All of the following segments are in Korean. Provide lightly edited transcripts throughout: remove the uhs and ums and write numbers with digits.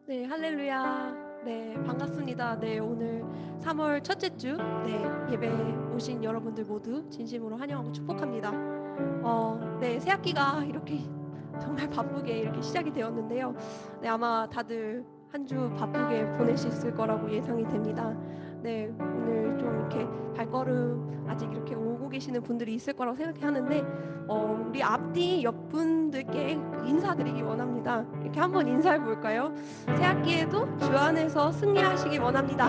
네, 할렐루야. 네, 반갑습니다. 네, 오늘 3월 첫째 주, 네, 예배 오신 여러분들 모두 진심으로 환영하고 축복합니다. 네, 새 학기가 이렇게 정말 바쁘게 이렇게 시작이 되었는데요. 네, 아마 다들 한 주 바쁘게 보내셨을 거라고 예상이 됩니다. 네, 오늘 좀 이렇게 발걸음 아직 이렇게 오고 계시는 분들이 있을 거라고 생각하는데, 우리 앞뒤 옆 분들께 인사드리기 원합니다. 이렇게 한번 인사해 볼까요? 새 학기에도 주 안에서 승리하시기 원합니다.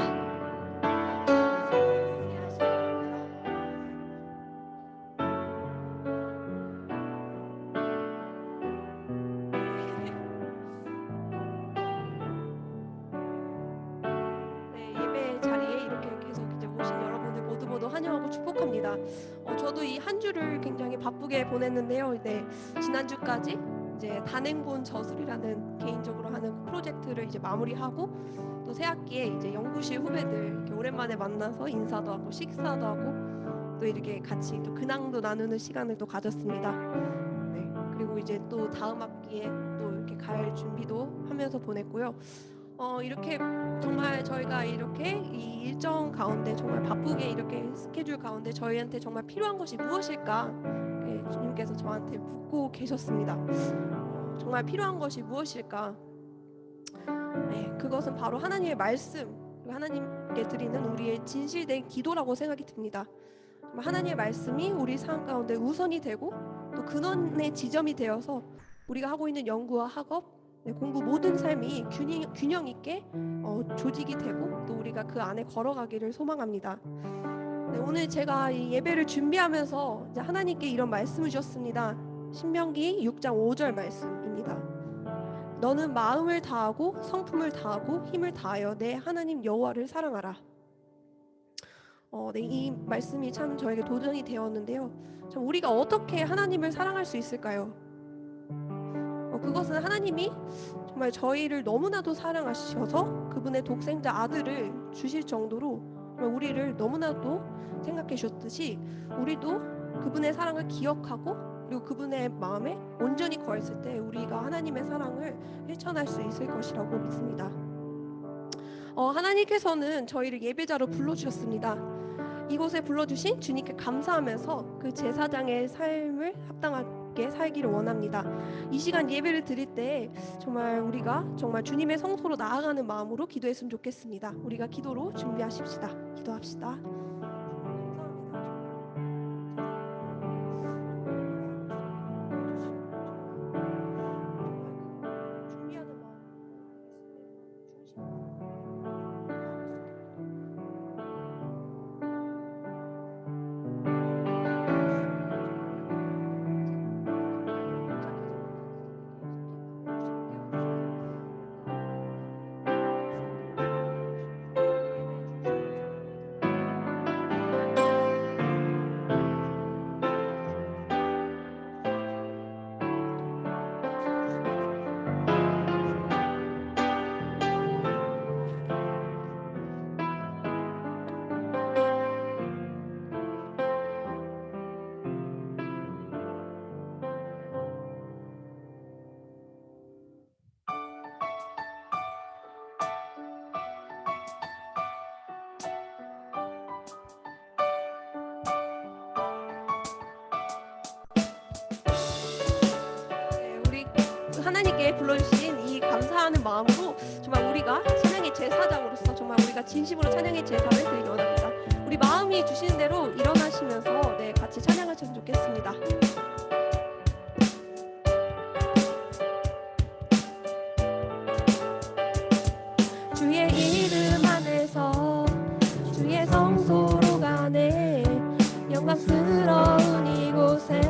네, 예배 자리에 이렇게 계속 이제 오신 여러분들 모두 환영하고 축복합니다. 저도 이 한 주를 굉장히 바쁘게 보냈는데요. 네, 지난주까지 이제 단행본 저술이라는 개인적으로 하는 프로젝트를 이제 마무리하고 또 새 학기에 이제 연구실 후배들 이렇게 오랜만에 만나서 인사도 하고 식사도 하고 또 이렇게 같이 또 근황도 나누는 시간을 또 가졌습니다. 네, 그리고 이제 또 다음 학기에 또 이렇게 갈 준비도 하면서 보냈고요. 이렇게 정말 저희가 이렇게 이 일정 가운데 정말 바쁘게 이렇게 스케줄 가운데 저희한테 정말 필요한 것이 무엇일까? 이렇게 주님께서 저한테 묻고 계셨습니다. 정말 필요한 것이 무엇일까? 네, 그것은 바로 하나님의 말씀, 그리고 하나님께 드리는 우리의 진실된 기도라고 생각이 듭니다. 정말 하나님의 말씀이 우리 삶 가운데 우선이 되고 또 근원의 지점이 되어서 우리가 하고 있는 연구와 학업, 네, 공부 모든 삶이 균형 있게 조직이 되고 또 우리가 그 안에 걸어가기를 소망합니다. 네, 오늘 제가 이 예배를 준비하면서 이제 하나님께 이런 말씀을 주셨습니다. 신명기 6장 5절 말씀입니다. 너는 마음을 다하고 성품을 다하고 힘을 다하여 내 하나님 여호와를 사랑하라. 네, 이 말씀이 참 저에게 도전이 되었는데요. 참 우리가 어떻게 하나님을 사랑할 수 있을까요? 그것은 하나님이 정말 저희를 너무나도 사랑하셔서 그분의 독생자 아들을 주실 정도로 우리를 너무나도 생각해 주셨듯이 우리도 그분의 사랑을 기억하고 그리고 그분의 마음에 온전히 거했을 때 우리가 하나님의 사랑을 실천할 수 있을 것이라고 믿습니다. 하나님께서는 저희를 예배자로 불러주셨습니다. 이곳에 불러주신 주님께 감사하면서 그 제사장의 삶을 합당하게 살기를 원합니다. 이 시간 예배를 드릴 때 정말 우리가 정말 주님의 성소로 나아가는 마음으로 기도했으면 좋겠습니다. 우리가 기도로 준비하십시다. 기도합시다. 하나님께 불러주신 이 감사하는 마음으로 정말 우리가 찬양의 제사장으로서 정말 우리가 진심으로 찬양의 제사를 드리기 원합니다. 우리 마음이 주시는 대로 일어나시면서 네, 같이 찬양하셨으면 좋겠습니다. 주의 이름 안에서 주의 성소로 가네 영광스러운 이곳에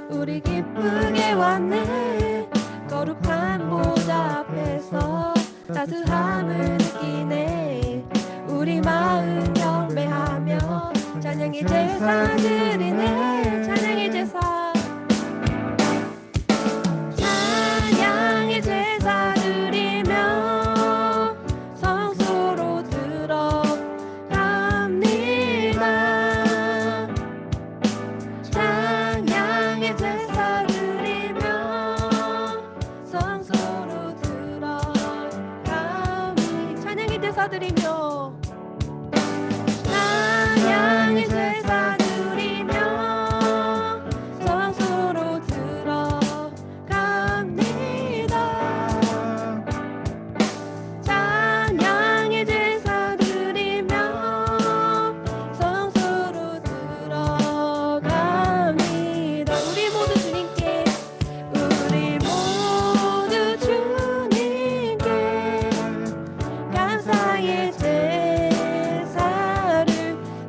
우리 기쁘게 왔네 거룩한 보좌 앞에서 따스함을 느끼네 우리 마음 경배하며 찬양의 제사 드리네 찬양의 제사 찬양의 제사 드리며 성소로 들어갑니다 찬양의 제사 드리며 성소로 들어갑니다 제사 드리며 찬양의 제사 드리며 성소로 들어갑니다. 찬양의 제사 드리며 성소로 들어갑니다. 우리 모두 주님께 감사의 제사를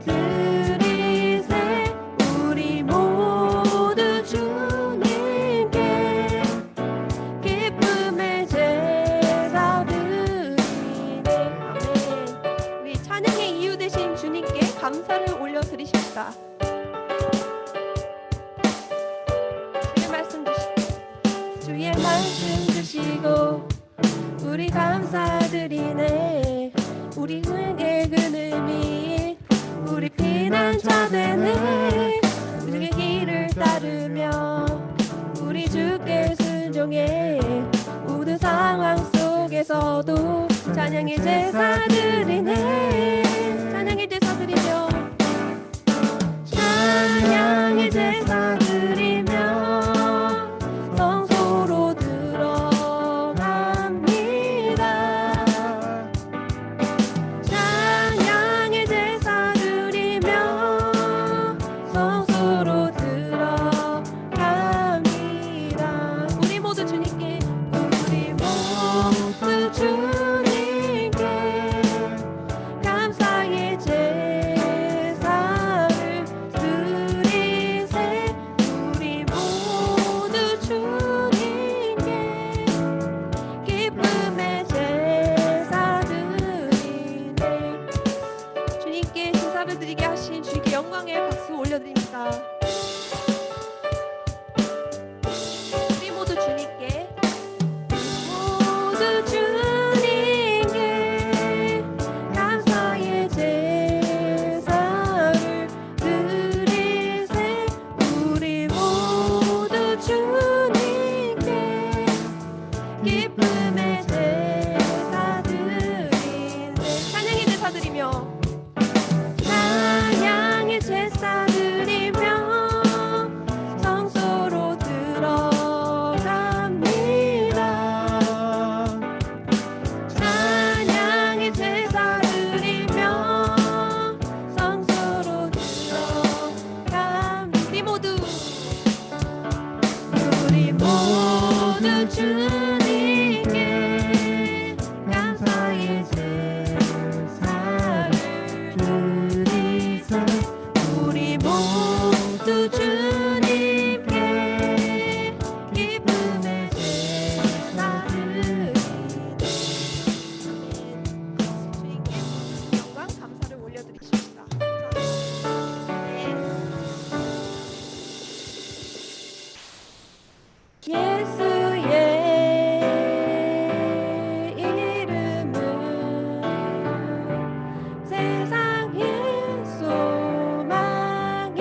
드리세. 우리 모두 주님께 기쁨의 제사 드리네. 아멘. 우리 찬양의 이유 되신 주님께 감사를 올려드리십시다. 주의 말씀 주시고 우리 감사드리네. 우리 흥의 그늘이 우리 피난처 되네. 주의 길을 따르며 우리 주께 순종해. 모든 상황 속에서도 찬양의 제사 드리네. 찬양의 제사 드리며 찬양의 제사 드리며 성소로 들어갑니다. 찬양의 제사 드리며 성소로 들어갑니다. 우리 모두 주님께 우리 모두 주님께 감사의 제사를 드리세. 우리 모두 주님께 기쁨의 제사 드리네. 주님께 제사를 드리게 하신 주님께 영광의 박수 올려드립니다. 우리 모두 주님께 모두 주님께 감사의 제사를 드리세. 우리 모두 주님께 기쁨의 제사 드리네. 찬양의 제사 드리며 찬양의 제사 드리며 성소로 들어갑니다. 찬양의 제사 드리며 성소로 들어갑니다. 우리 모두 주님께 감사의 제사를 드리세. 우리 모두 주님께 기쁨의 제사 드리네. 주님께 영광 감사를 올려드리십시다. 예수의 이름은 세상의 소망이요.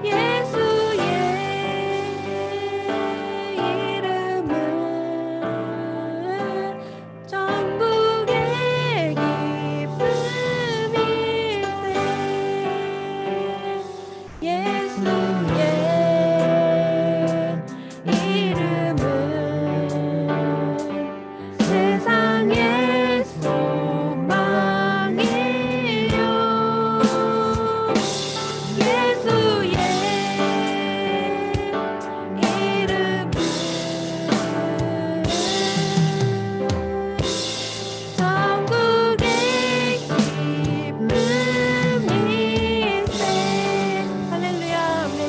예수의 이름은 천국의 기쁨일세. 예수의 이름은 세상의 소망이요. 예수의 이름은 천국의 기쁨일세. 할렐루야. 아멘.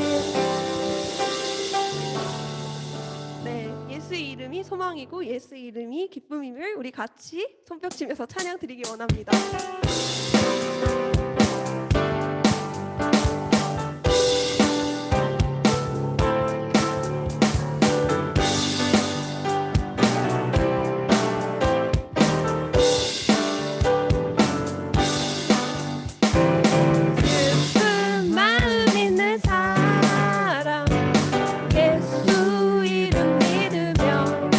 네, 예수의 이름이 소망이고 예수의 이름이 기쁨임을 우리 같이 손뼉치면서 찬양 드리기 원합니다. 슬픈 마음 있는 사람 예수 이름 믿으며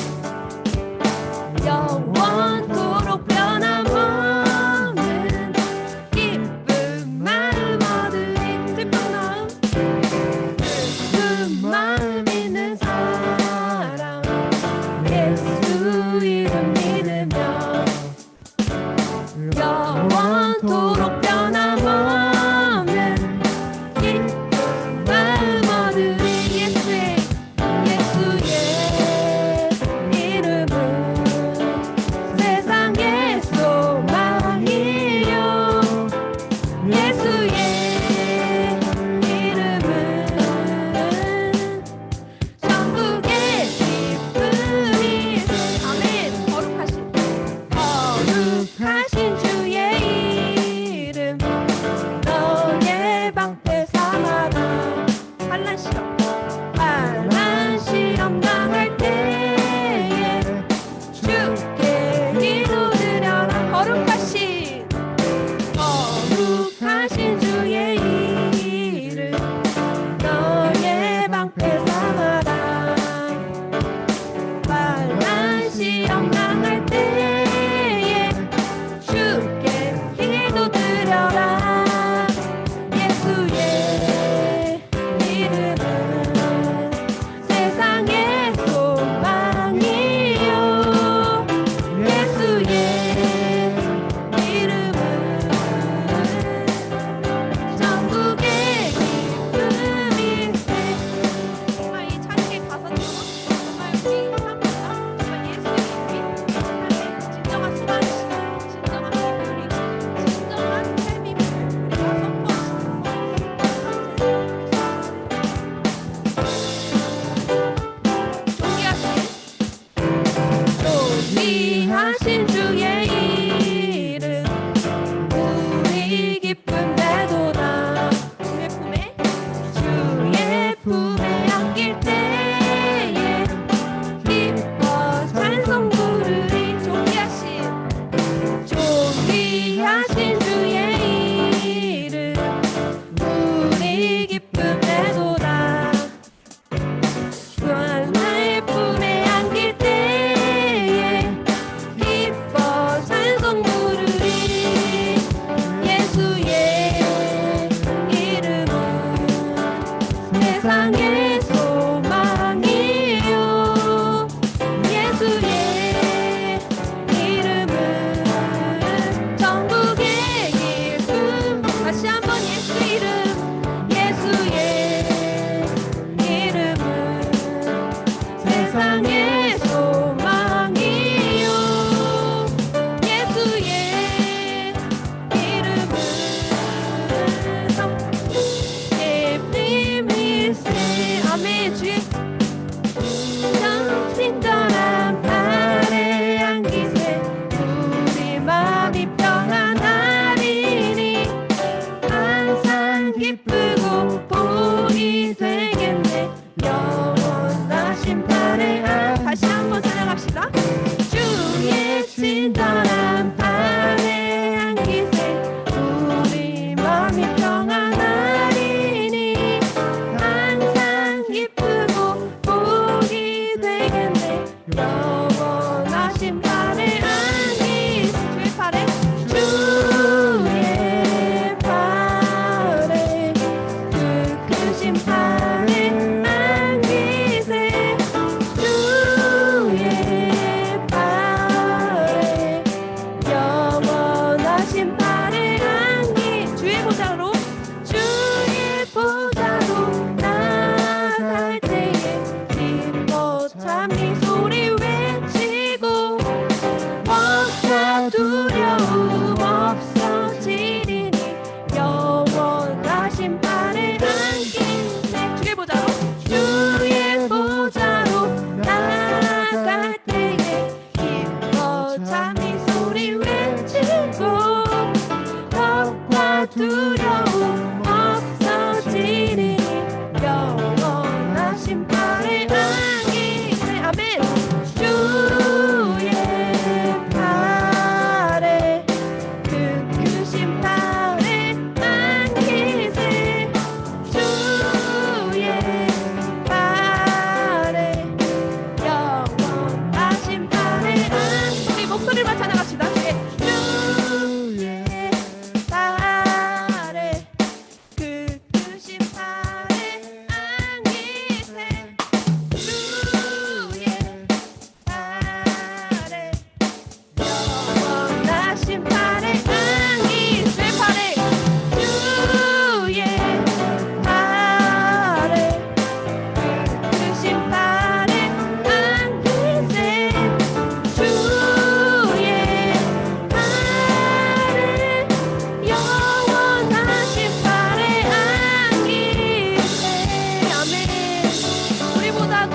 영원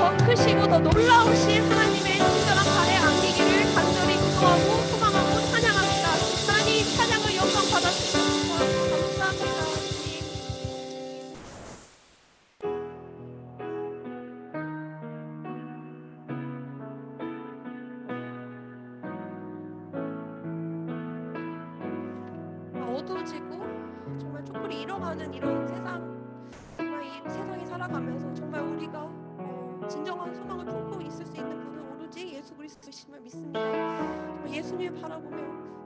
더 크시고 더 놀라우신 하나님의 친절한 발에 안기기를 간절히 기도하고 소망하고 찬양합니다. 하나님 찬양을 영광 받아주셔서 감사합니다. 어두워지고 정말 촛불이 잃어가는 이런 세상, 정말 이 세상에 살아가면서 정말 우리가 진정한 소망을 품고 있을 수 있는 분은 오로지 예수 그리스도이심을 믿습니다. 정말 예수님을 바라보며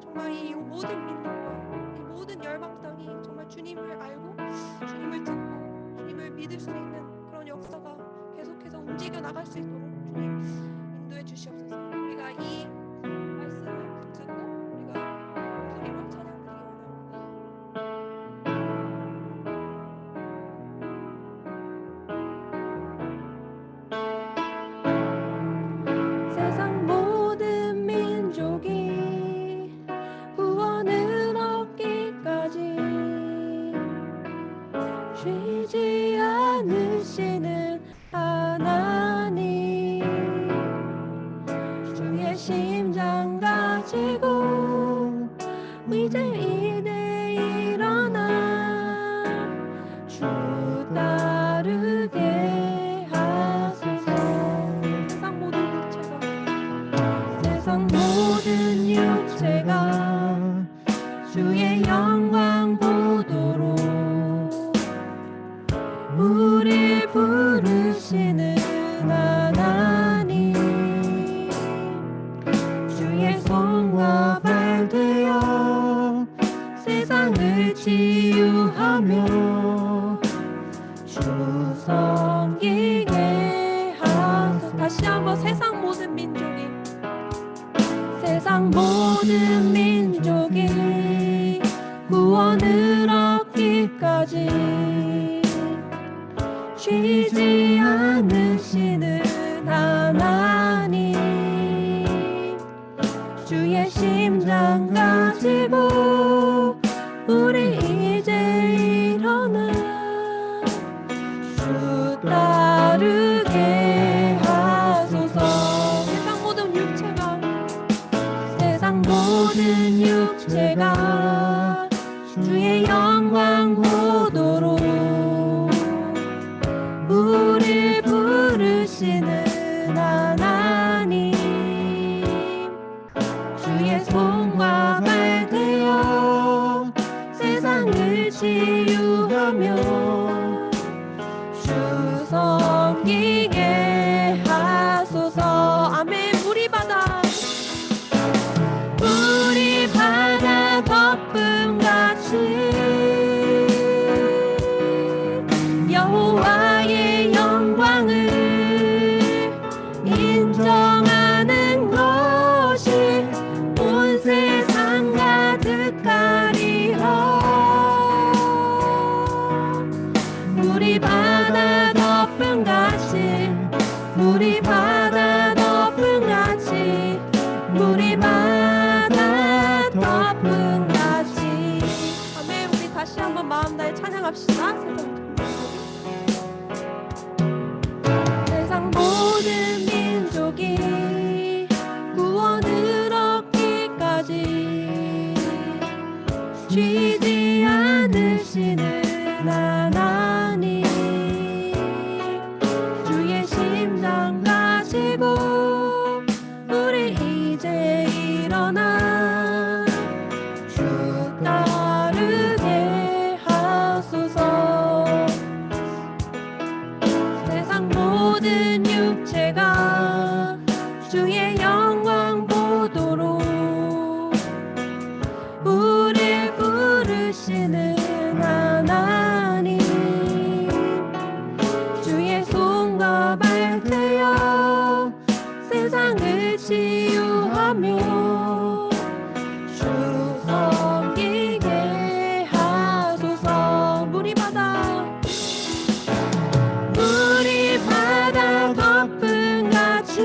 정말 이 모든 민족과 이 모든 열방 땅이 정말 주님을 알고 주님을 듣고 주님을 믿을 수 있는 그런 역사가 계속해서 움직여 나갈 수 있도록 주님 인도해 주시옵소서. 우리가 이 말씀을 듣고 우리가 목소리로 찬양드리기 원합니다. 세상 모든 민족이 구원을 얻기까지 쉬지 않으시는 하나님, 주의 심장 가지고 이제 일어나 주 따르게 하소서. 세상 모든 육체가 주의 영광 보도록 우릴 부르시는 하나님, 주의 손과 발 되어 세상을 치유하며 주 섬기게 하소서. 다시 한번 세상 모든 민족이 구원을 얻기까지 쉬지 않으시는 하나님, 주의 심장 가지고 우리 이제 일어나 주 따르게 하소서. 모든 육체가 주의 영광 보도록 우릴 부르시는 하나님, 주의 손과 발 되어 세상을 치유하며 주 섬기게 하소서. 아멘. 우리 바다 덮음같이 여호와의 영광을 인정하는 것이 온 세상 가득하리라. 우리 바다 덮음같이 우리 바다 덮음같이 우리 바다 덮음같이. 아멘. 우리 다시 한번 마음 다해 찬양합시다. 세상 모든 민족이 구원을 얻기까지 쉬지 않으시는 하나님, 주의 심장 가지고 우리 이제 일어나 주 따르게 하소서. 세상 모든 육체가 주의 영광 보도록 우릴 부르시는 하나님, 주의 손과 발 되어 세상을 치유하며 주 섬기게 하소서. 우리 바다 덮음같이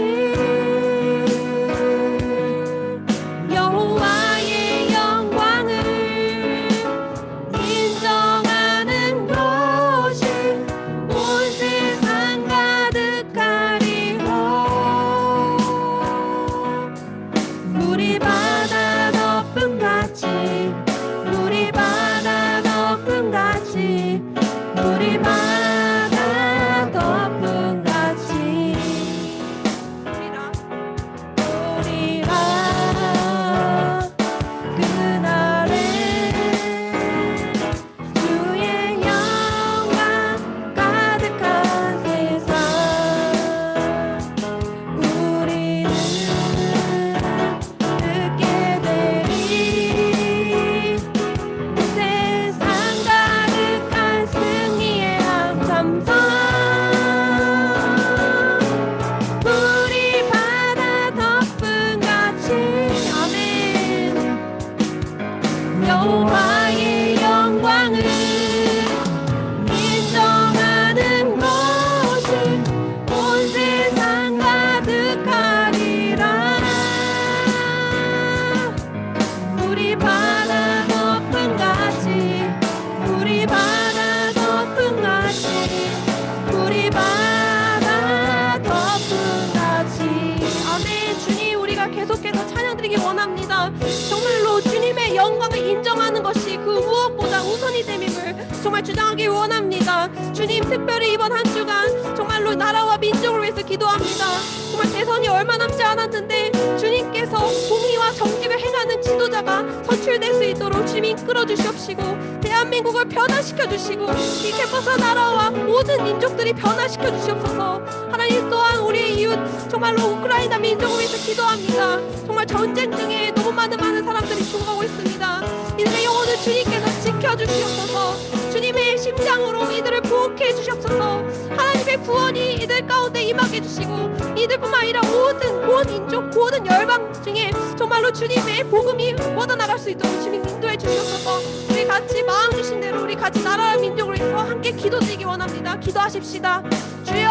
주님, 특별히 이번 한 주간 정말로 나라와 민족을 위해서 기도합니다. 정말 대선이 얼마 남지 않았는데 주님께서 공의와 정직을 행하는 지도자가 선출될 수 있도록 주님 이끌어 주시옵시고, 대한민국을 변화시켜 주시고, 이 캠퍼스 나라와 모든 민족들이 변화시켜 주시옵소서. 하나님 또한 우리의 이웃 정말로 우크라이나 민족을 위해서 기도합니다. 정말 전쟁 중에 너무 많은 사람들이 죽어가고 있습니다. 이들의 영혼을 주님께서 지켜주시옵소서. 주님의 심장으로 이들을 보호해 주시옵소서. 하나님의 구원이 이들 가운데 임하게 해주시고, 이들뿐만 아니라 모든 인족, 모든 열방 중에 정말로 주님의 복음이 뻗어나갈 수 있도록 주님 인도해 주시옵소서. 우리 같이 마음 주신 대로 우리 같이 나라와 민족을 위해서 함께 기도드리기 원합니다. 기도하십시다. 주여.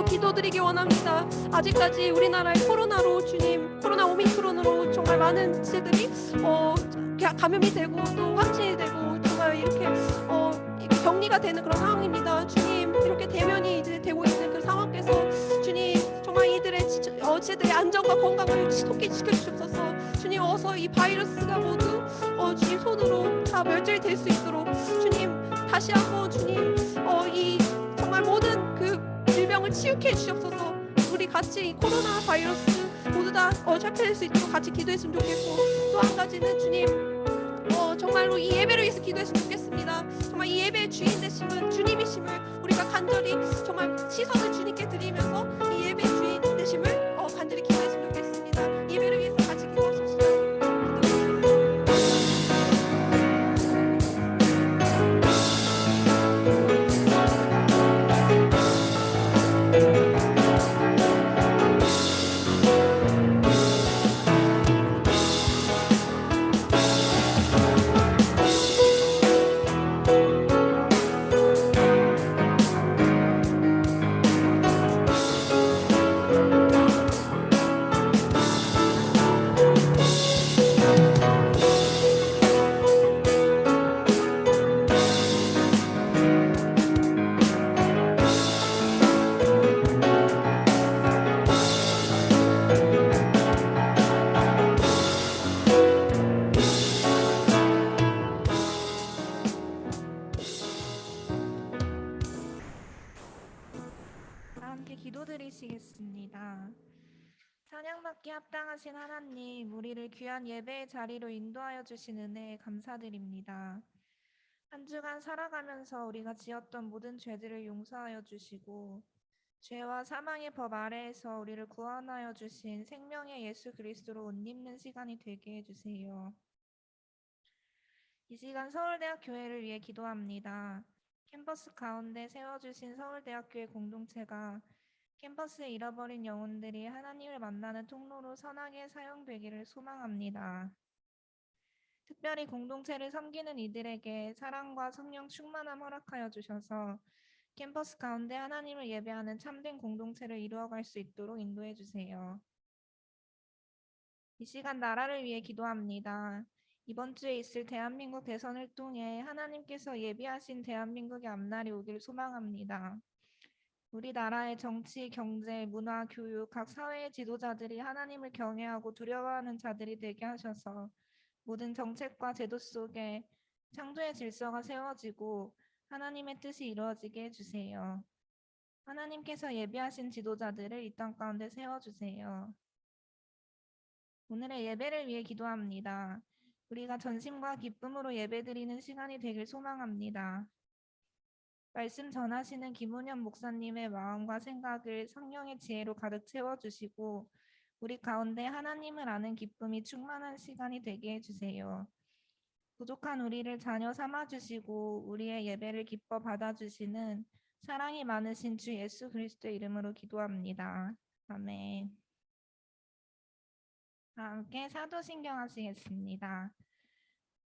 기도드리기 원합니다. 아직까지 우리나라의 코로나로 주님, 코로나 오미크론으로 정말 많은 지체들이 감염이 되고 또 확진이 되고 정말 이렇게 격리가 되는 그런 상황입니다. 주님, 이렇게 대면이 이제 되고 있는 그 상황에서 주님 정말 이들의 지체들의 안전과 건강을 지속히 지켜주시옵소서. 주님, 어서 이 바이러스가 모두 주님 손으로 다 멸절이 될 수 있도록 주님 다시 한번 주님 이 정말 모든 그 질병을 치유케 해주시옵소서. 우리 같이 이 코로나 바이러스 모두 다 철폐될 수 있도록 같이 기도했으면 좋겠고, 또 한 가지는 주님 정말로 이 예배를 위해서 기도했으면 좋겠습니다. 정말 이 예배의 주인 되심은 주님이심을 우리가 간절히 정말 시선을 주님께 드리면서 이 예배의 주인 되심을 간절히 기도했으면 좋겠습니다. 예배를 위해서 같이 기도하십시다. 기도드리시겠습니다. 찬양받기 합당하신 하나님, 우리를 귀한 예배의 자리로 인도하여 주신 은혜에 감사드립니다. 한 주간 살아가면서 우리가 지었던 모든 죄들을 용서하여 주시고, 죄와 사망의 법 아래에서 우리를 구원하여 주신 생명의 예수 그리스도로 옷 입는 시간이 되게 해주세요. 이 시간 서울대학 교회를 위해 기도합니다. 캠퍼스 가운데 세워주신 서울대학교의 공동체가 캠퍼스에 잃어버린 영혼들이 하나님을 만나는 통로로 선하게 사용되기를 소망합니다. 특별히 공동체를 섬기는 이들에게 사랑과 성령 충만함 허락하여 주셔서 캠퍼스 가운데 하나님을 예배하는 참된 공동체를 이루어갈 수 있도록 인도해 주세요. 이 시간 나라를 위해 기도합니다. 이번 주에 있을 대한민국 대선을 통해 하나님께서 예비하신 대한민국의 앞날이 오길 소망합니다. 우리나라의 정치, 경제, 문화, 교육, 각 사회의 지도자들이 하나님을 경외하고 두려워하는 자들이 되게 하셔서 모든 정책과 제도 속에 창조의 질서가 세워지고 하나님의 뜻이 이루어지게 해주세요. 하나님께서 예비하신 지도자들을 이 땅 가운데 세워주세요. 오늘의 예배를 위해 기도합니다. 우리가 전심과 기쁨으로 예배드리는 시간이 되길 소망합니다. 말씀 전하시는 김은현 목사님의 마음과 생각을 성령의 지혜로 가득 채워주시고 우리 가운데 하나님을 아는 기쁨이 충만한 시간이 되게 해주세요. 부족한 우리를 자녀 삼아주시고 우리의 예배를 기뻐 받아주시는 사랑이 많으신 주 예수 그리스도의 이름으로 기도합니다. 아멘. 함께 사도신경 하시겠습니다.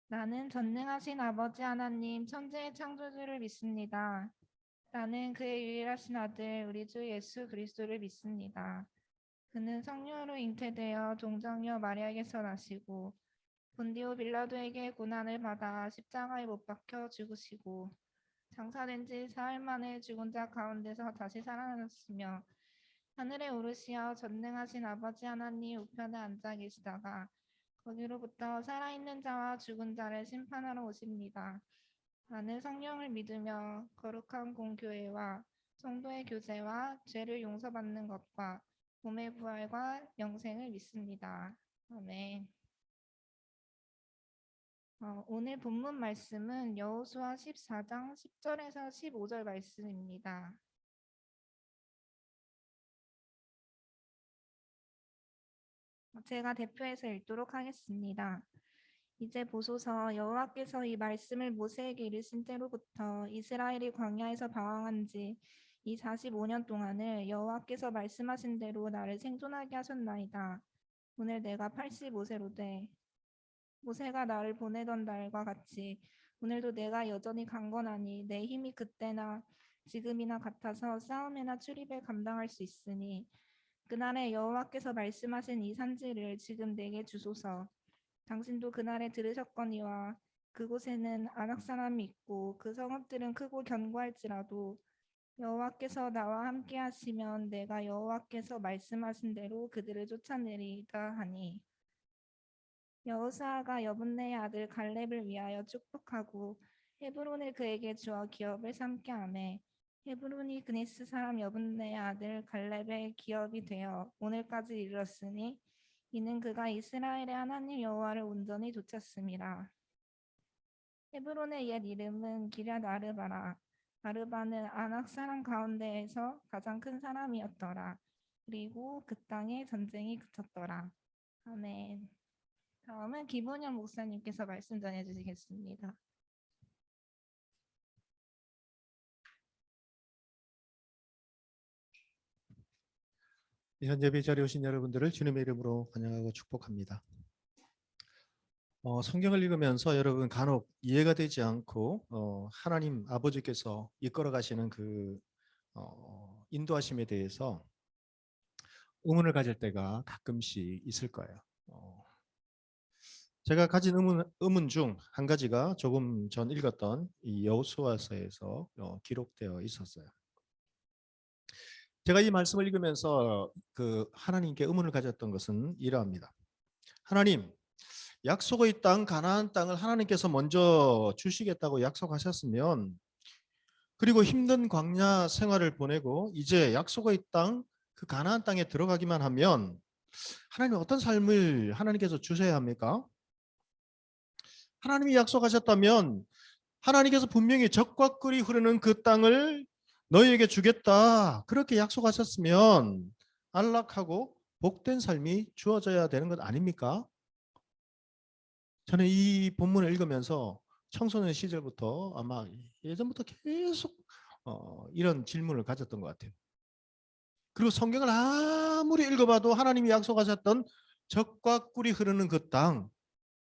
나는 전능하신 아버지 하나님 천지의 창조주를 믿습니다. 나는 그의 유일하신 아들 우리 주 예수 그리스도를 믿습니다. 그는 성령으로 잉태되어 동정녀 마리아에게서 나시고 본디오 빌라도에게 고난을 받아 십자가에 못 박혀 죽으시고 장사된 지 사흘 만에 죽은 자 가운데서 다시 살아나셨으며 하늘에 오르시어 전능하신 아버지 하나님 우편에 앉아 계시다가 거기로부터 살아있는 자와 죽은 자를 심판하러 오십니다. 나는 성령을 믿으며 거룩한 공교회와 성도의 교제와 죄를 용서받는 것과 몸의 부활과 영생을 믿습니다. 아멘. 오늘 본문 말씀은 여호수아 14장 10절에서 15절 말씀입니다. 제가 대표해서 읽도록 하겠습니다. 이제 보소서 여호와께서 이 말씀을 모세에게 이르신 때로부터 이스라엘이 광야에서 방황한 지 이 45년 동안을 여호와께서 말씀하신 대로 나를 생존하게 하셨나이다. 오늘 내가 85세로 돼 모세가 나를 보내던 날과 같이 오늘도 내가 여전히 강건하니 내 힘이 그때나 지금이나 같아서 싸움이나 출입에 감당할 수 있으니 그날에 여호와께서 말씀하신 이 산지를 지금 내게 주소서. 당신도 그날에 들으셨거니와 그곳에는 아낙 사람이 있고 그 성읍들은 크고 견고할지라도 여호와께서 나와 함께 하시면 내가 여호와께서 말씀하신 대로 그들을 쫓아내리이다 하니 여호수아가 여분네의 아들 갈렙을 위하여 축복하고 헤브론을 그에게 주어 기업을 삼게 하매 헤브론이 그니스 사람 여분네의 아들 갈렙의 기업이 되어 오늘까지 이르렀으니 이는 그가 이스라엘의 하나님 여호와를 온전히 좇았음이라. 헤브론의 옛 이름은 기럇 아르바라. 아르바는 아낙 사람 가운데에서 가장 큰 사람이었더라. 그리고 그 땅에 전쟁이 그쳤더라. 아멘. 다음은 김은영 목사님께서 말씀 전해 주시겠습니다. 현 예배 자리에 오신 여러분들을 주님의 이름으로 환영하고 축복합니다. 성경을 읽으면서 여러분 간혹 이해가 되지 않고 하나님 아버지께서 이끌어 가시는 그 인도하심에 대해서 의문을 가질 때가 가끔씩 있을 거예요. 제가 가진 의문 중 한 가지가 조금 전 읽었던 이 여호수아서에서 기록되어 있었어요. 제가 이 말씀을 읽으면서 그 하나님께 의문을 가졌던 것은 이러합니다. 하나님, 약속의 땅 가나안 땅을 하나님께서 먼저 주시겠다고 약속하셨으면, 그리고 힘든 광야 생활을 보내고 이제 약속의 땅 그 가나안 땅에 들어가기만 하면 하나님 어떤 삶을 하나님께서 주셔야 합니까? 하나님이 약속하셨다면 하나님께서 분명히 적과 꿀이 흐르는 그 땅을 너희에게 주겠다 그렇게 약속하셨으면 안락하고 복된 삶이 주어져야 되는 것 아닙니까? 저는 이 본문을 읽으면서 청소년 시절부터 아마 예전부터 계속 이런 질문을 가졌던 것 같아요. 그리고 성경을 아무리 읽어봐도 하나님이 약속하셨던 적과 꿀이 흐르는 그 땅,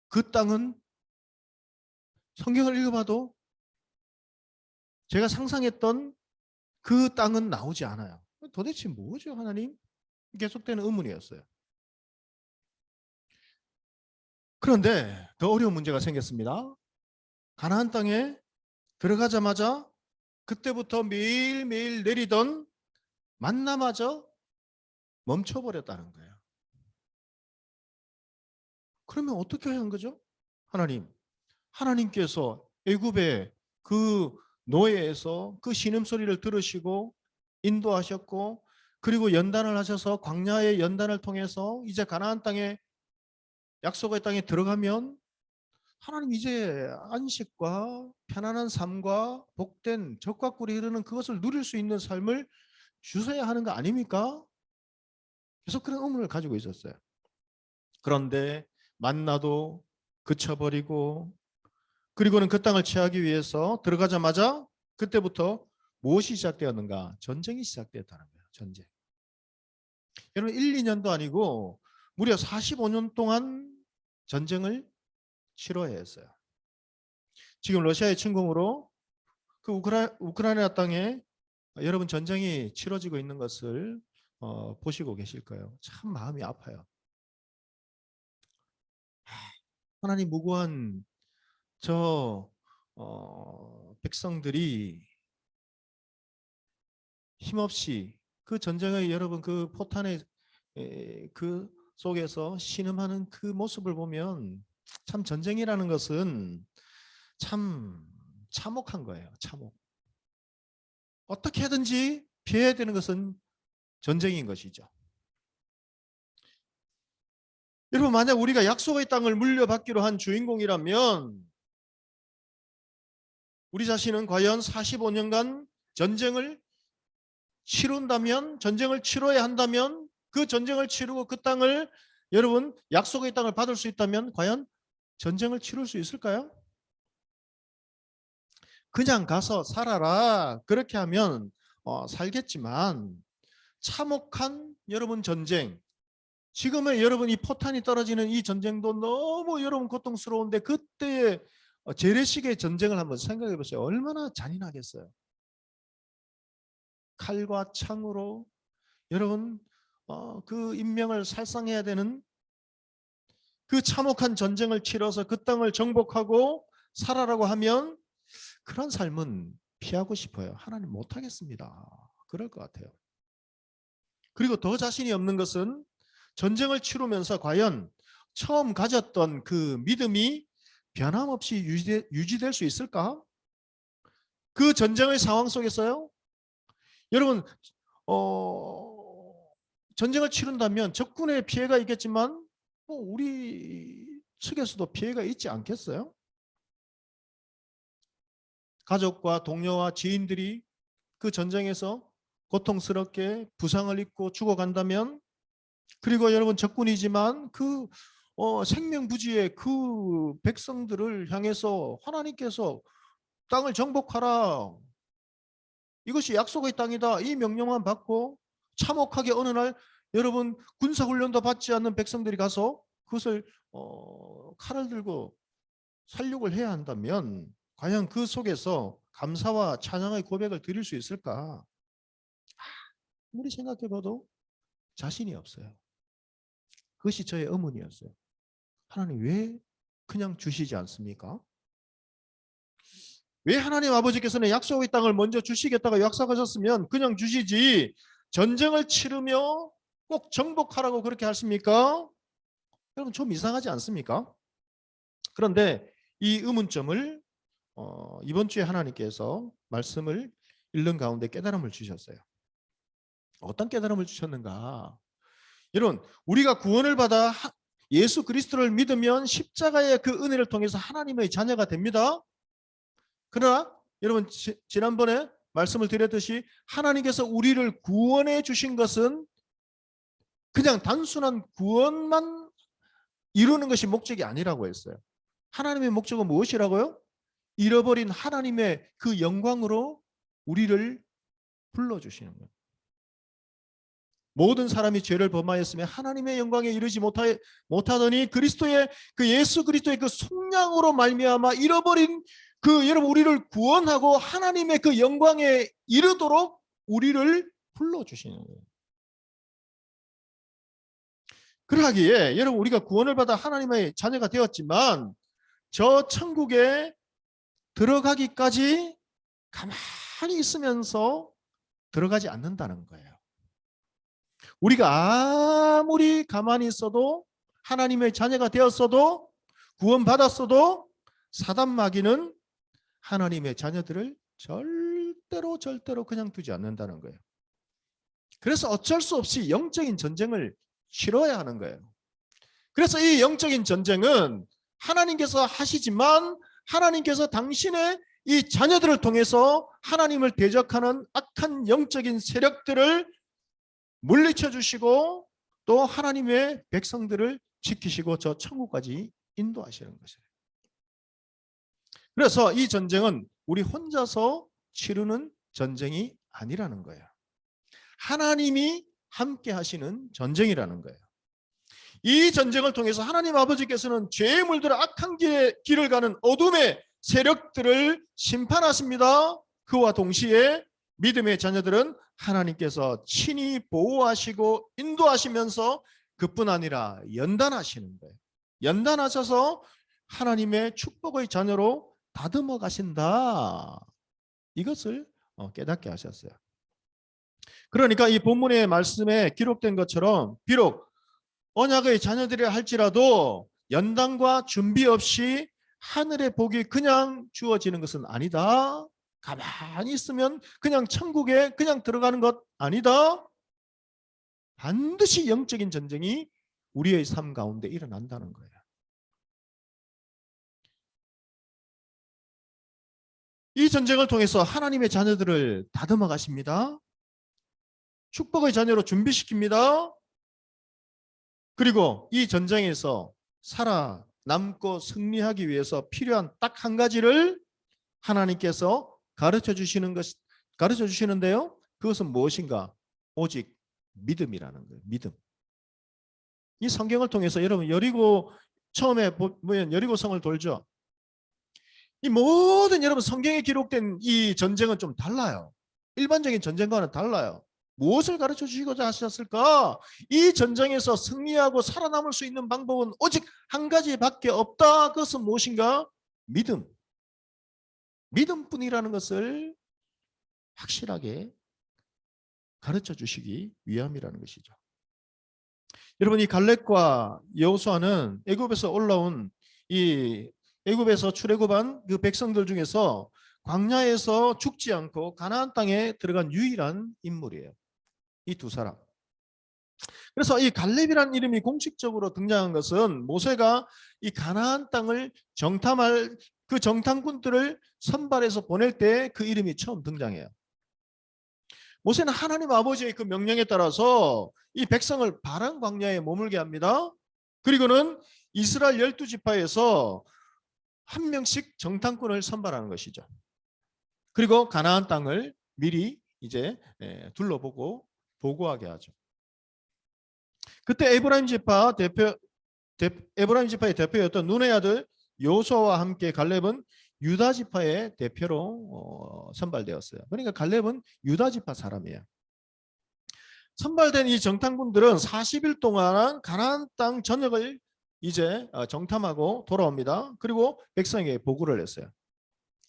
그 땅은 성경을 읽어봐도 제가 상상했던 그 땅은 나오지 않아요. 도대체 뭐죠, 하나님? 계속되는 의문이었어요. 그런데 더 어려운 문제가 생겼습니다. 가나안 땅에 들어가자마자 그때부터 매일매일 내리던 만나마저 멈춰버렸다는 거예요. 그러면 어떻게 해야 하는 거죠? 하나님께서 애굽의 그 노예에서 그 신음소리를 들으시고 인도하셨고, 그리고 연단을 하셔서 광야의 연단을 통해서 이제 가나안 땅에 약속의 땅에 들어가면 하나님 이제 안식과 편안한 삶과 복된 적과 꿀이 흐르는 그것을 누릴 수 있는 삶을 주셔야 하는 거 아닙니까? 계속 그런 의문을 가지고 있었어요. 그런데 만나도 그쳐버리고, 그리고는 그 땅을 취하기 위해서 들어가자마자 그때부터 무엇이 시작되었는가? 전쟁이 시작되었다는 거예요. 전쟁. 여러분 1, 2년도 아니고 무려 45년 동안 전쟁을 치러야 했어요. 지금 러시아의 침공으로 그 우크라이나 땅에 여러분 전쟁이 치러지고 있는 것을 보시고 계실 거예요. 참 마음이 아파요. 하나님 무고한 저 백성들이 힘없이 그 전쟁의 여러분 그 포탄의 그 속에서 신음하는 그 모습을 보면 참 전쟁이라는 것은 참 참혹한 거예요. 참혹. 어떻게 하든지 피해야 되는 것은 전쟁인 것이죠. 여러분 만약 우리가 약속의 땅을 물려받기로 한 주인공이라면 우리 자신은 과연 45년간 전쟁을 치룬다면, 전쟁을 치러야 한다면, 그 전쟁을 치르고 그 땅을 여러분 약속의 땅을 받을 수 있다면 과연 전쟁을 치룰 수 있을까요? 그냥 가서 살아라 그렇게 하면 살겠지만 참혹한 여러분 전쟁, 지금의 여러분 이 포탄이 떨어지는 이 전쟁도 너무 여러분 고통스러운데 그때의 재래식의 전쟁을 한번 생각해 보세요. 얼마나 잔인하겠어요. 칼과 창으로 여러분 그 인명을 살상해야 되는 그 참혹한 전쟁을 치러서 그 땅을 정복하고 살아라고 하면 그런 삶은 피하고 싶어요. 하나님 못하겠습니다. 그럴 것 같아요. 그리고 더 자신이 없는 것은 전쟁을 치르면서 과연 처음 가졌던 그 믿음이 변함없이 유지될 수 있을까? 그 전쟁의 상황 속에서요. 여러분 전쟁을 치른다면 적군의 피해가 있겠지만 우리 측에서도 피해가 있지 않겠어요? 가족과 동료와 지인들이 그 전쟁에서 고통스럽게 부상을 입고 죽어간다면, 그리고 여러분 적군이지만 그 생명부지의 그 백성들을 향해서 하나님께서 땅을 정복하라, 이것이 약속의 땅이다, 이 명령만 받고 참혹하게 어느 날 여러분 군사훈련도 받지 않는 백성들이 가서 그것을 칼을 들고 살육을 해야 한다면 과연 그 속에서 감사와 찬양의 고백을 드릴 수 있을까? 아무리 생각해봐도 자신이 없어요. 그것이 저의 의문이었어요. 하나님 왜 그냥 주시지 않습니까? 왜 하나님 아버지께서는 약속의 땅을 먼저 주시겠다고 약속하셨으면 그냥 주시지 전쟁을 치르며 꼭 정복하라고 그렇게 하십니까? 여러분 좀 이상하지 않습니까? 그런데 이 의문점을 이번 주에 하나님께서 말씀을 읽는 가운데 깨달음을 주셨어요. 어떤 깨달음을 주셨는가? 여러분 우리가 구원을 받아 예수 그리스도를 믿으면 십자가의 그 은혜를 통해서 하나님의 자녀가 됩니다. 그러나 여러분 지난번에 말씀을 드렸듯이 하나님께서 우리를 구원해 주신 것은 그냥 단순한 구원만 이루는 것이 목적이 아니라고 했어요. 하나님의 목적은 무엇이라고요? 잃어버린 하나님의 그 영광으로 우리를 불러주시는 거예요. 모든 사람이 죄를 범하였으며 하나님의 영광에 이르지 못하더니 그리스도의 그 예수 그리스도의 그 속량으로 말미암아 잃어버린 그 여러분 우리를 구원하고 하나님의 그 영광에 이르도록 우리를 불러주시는 거예요. 그러하기에 여러분 우리가 구원을 받아 하나님의 자녀가 되었지만 저 천국에 들어가기까지 가만히 있으면서 들어가지 않는다는 거예요. 우리가 아무리 가만히 있어도 하나님의 자녀가 되었어도 구원받았어도 사단 마귀는 하나님의 자녀들을 절대로 그냥 두지 않는다는 거예요. 그래서 어쩔 수 없이 영적인 전쟁을 치러야 하는 거예요. 그래서 이 영적인 전쟁은 하나님께서 하시지만 하나님께서 당신의 이 자녀들을 통해서 하나님을 대적하는 악한 영적인 세력들을 물리쳐 주시고 또 하나님의 백성들을 지키시고 저 천국까지 인도하시는 것이에요. 그래서 이 전쟁은 우리 혼자서 치르는 전쟁이 아니라는 거예요. 하나님이 함께 하시는 전쟁이라는 거예요. 이 전쟁을 통해서 하나님 아버지께서는 죄에 물들어 악한 길을 가는 어둠의 세력들을 심판하십니다. 그와 동시에 믿음의 자녀들은 하나님께서 친히 보호하시고 인도하시면서 그뿐 아니라 연단하시는 거예요. 연단하셔서 하나님의 축복의 자녀로 다듬어 가신다. 이것을 깨닫게 하셨어요. 그러니까 이 본문의 말씀에 기록된 것처럼 비록 언약의 자녀들이라 할지라도 연단과 준비 없이 하늘의 복이 그냥 주어지는 것은 아니다. 가만히 있으면 그냥 천국에 그냥 들어가는 것 아니다. 반드시 영적인 전쟁이 우리의 삶 가운데 일어난다는 거예요. 이 전쟁을 통해서 하나님의 자녀들을 다듬어 가십니다. 축복의 자녀로 준비시킵니다. 그리고 이 전쟁에서 살아남고 승리하기 위해서 필요한 딱 한 가지를 하나님께서 가르쳐 주시는데요. 그것은 무엇인가? 오직 믿음이라는 거예요. 믿음. 이 성경을 통해서 여러분 처음에 보면 여리고성을 돌죠. 이 모든 여러분 성경에 기록된 이 전쟁은 좀 달라요. 일반적인 전쟁과는 달라요. 무엇을 가르쳐 주시고자 하셨을까? 이 전쟁에서 승리하고 살아남을 수 있는 방법은 오직 한 가지밖에 없다. 그것은 무엇인가? 믿음. 믿음뿐이라는 것을 확실하게 가르쳐 주시기 위함이라는 것이죠. 여러분, 이 갈렙과 여호수아는 애굽에서 올라온 이 애굽에서 출애굽한 그 백성들 중에서 광야에서 죽지 않고 가나안 땅에 들어간 유일한 인물이에요. 이 두 사람. 그래서 이 갈렙이라는 이름이 공식적으로 등장한 것은 모세가 이 가나안 땅을 정탐할 그 정탐꾼들을 선발해서 보낼 때 그 이름이 처음 등장해요. 모세는 하나님 아버지의 그 명령에 따라서 이 백성을 바란 광야에 머물게 합니다. 그리고는 이스라엘 12지파에서 한 명씩 정탐꾼을 선발하는 것이죠. 그리고 가나안 땅을 미리 이제 둘러보고 보고하게 하죠. 그때 에브라임 지파의 대표였던 눈의 아들 여호수아와 함께 갈렙은 유다 지파의 대표로 선발되었어요. 그러니까 갈렙은 유다 지파 사람이에요. 선발된 이 정탐꾼들은 40일 동안 가나안 땅 전역을 이제 정탐하고 돌아옵니다. 그리고 백성에게 보고를 했어요.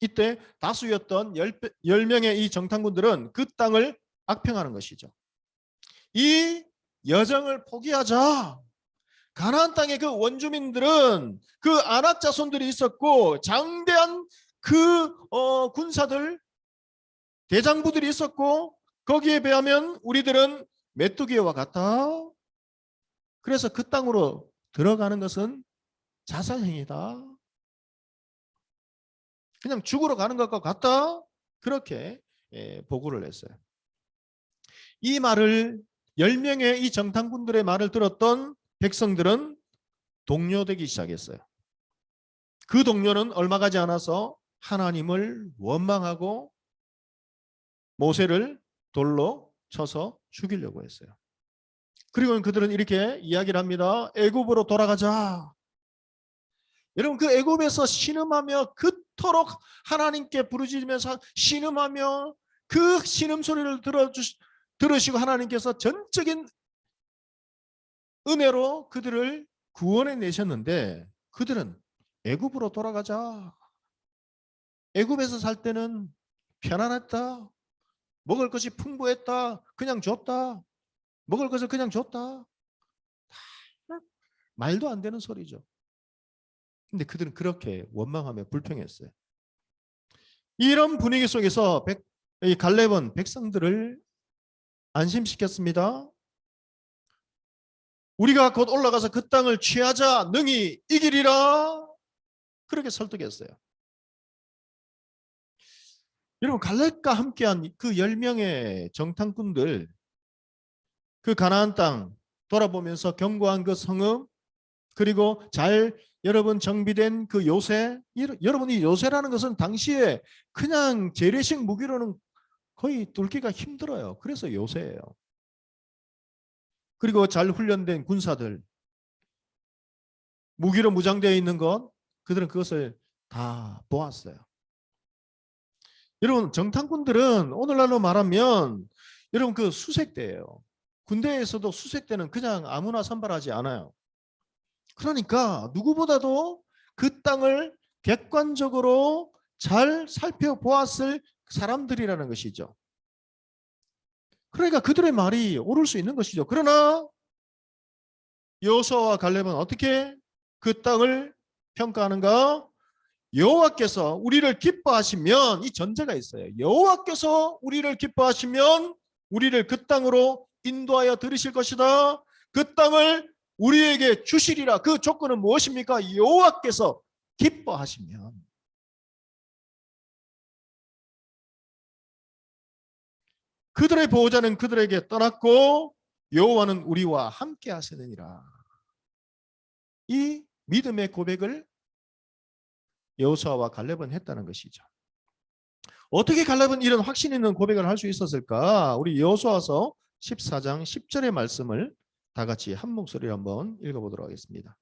이때 다수였던 10명의 이 정탐꾼들은 그 땅을 악평하는 것이죠. 이 여정을 포기하자. 가나안 땅의 그 원주민들은 그 아낙 자손들이 있었고 장대한 그 군사들 대장부들이 있었고 거기에 비하면 우리들은 메뚜기와 같다. 그래서 그 땅으로 들어가는 것은 자살행위다. 그냥 죽으러 가는 것과 같다. 그렇게 보고를 했어요. 이 말을 10명의 이 정탐꾼들의 말을 들었던 백성들은 동요되기 시작했어요. 그 동요는 얼마 가지 않아서 하나님을 원망하고 모세를 돌로 쳐서 죽이려고 했어요. 그리고 그들은 이렇게 이야기를 합니다. 애굽으로 돌아가자. 여러분, 그 애굽에서 신음하며 그토록 하나님께 부르짖으면서 신음하며 그 신음 소리를 들으시고 하나님께서 전적인 은혜로 그들을 구원해 내셨는데 그들은 애굽으로 돌아가자. 애굽에서 살 때는 편안했다. 먹을 것이 풍부했다. 그냥 줬다. 먹을 것을 그냥 줬다. 말도 안 되는 소리죠. 근데 그들은 그렇게 원망하며 불평했어요. 이런 분위기 속에서 이 갈렙은 백성들을 안심시켰습니다. 우리가 곧 올라가서 그 땅을 취하자. 능히 이기리라. 그렇게 설득했어요. 여러분, 갈렙과 함께한 그 10명의 정탐꾼들, 그 가나안 땅 돌아보면서 견고한 그 성읍, 그리고 잘 여러분 정비된 그 요새, 여러분 이 요새라는 것은 당시에 그냥 재래식 무기로는 거의 뚫기가 힘들어요. 그래서 요새예요. 그리고 잘 훈련된 군사들, 무기로 무장되어 있는 것, 그들은 그것을 다 보았어요. 여러분, 정탐꾼들은 오늘날로 말하면 여러분 그 수색대예요. 군대에서도 수색대는 그냥 아무나 선발하지 않아요. 그러니까 누구보다도 그 땅을 객관적으로 잘 살펴보았을 사람들이라는 것이죠. 그러니까 그들의 말이 옳을 수 있는 것이죠. 그러나 여호수아와 갈렙은 어떻게 그 땅을 평가하는가? 여호와께서 우리를 기뻐하시면, 이 전제가 있어요. 여호와께서 우리를 기뻐하시면 우리를 그 땅으로 인도하여 들으실 것이다. 그 땅을 우리에게 주시리라. 그 조건은 무엇입니까? 여호와께서 기뻐하시면. 그들의 보호자는 그들에게 떠났고 여호와는 우리와 함께 하시느니라. 이 믿음의 고백을 여호수아와 갈렙은 했다는 것이죠. 어떻게 갈렙은 이런 확신 있는 고백을 할 수 있었을까? 우리 여호수아서 14장 10절의 말씀을 다 같이 한 목소리로 한번 읽어보도록 하겠습니다.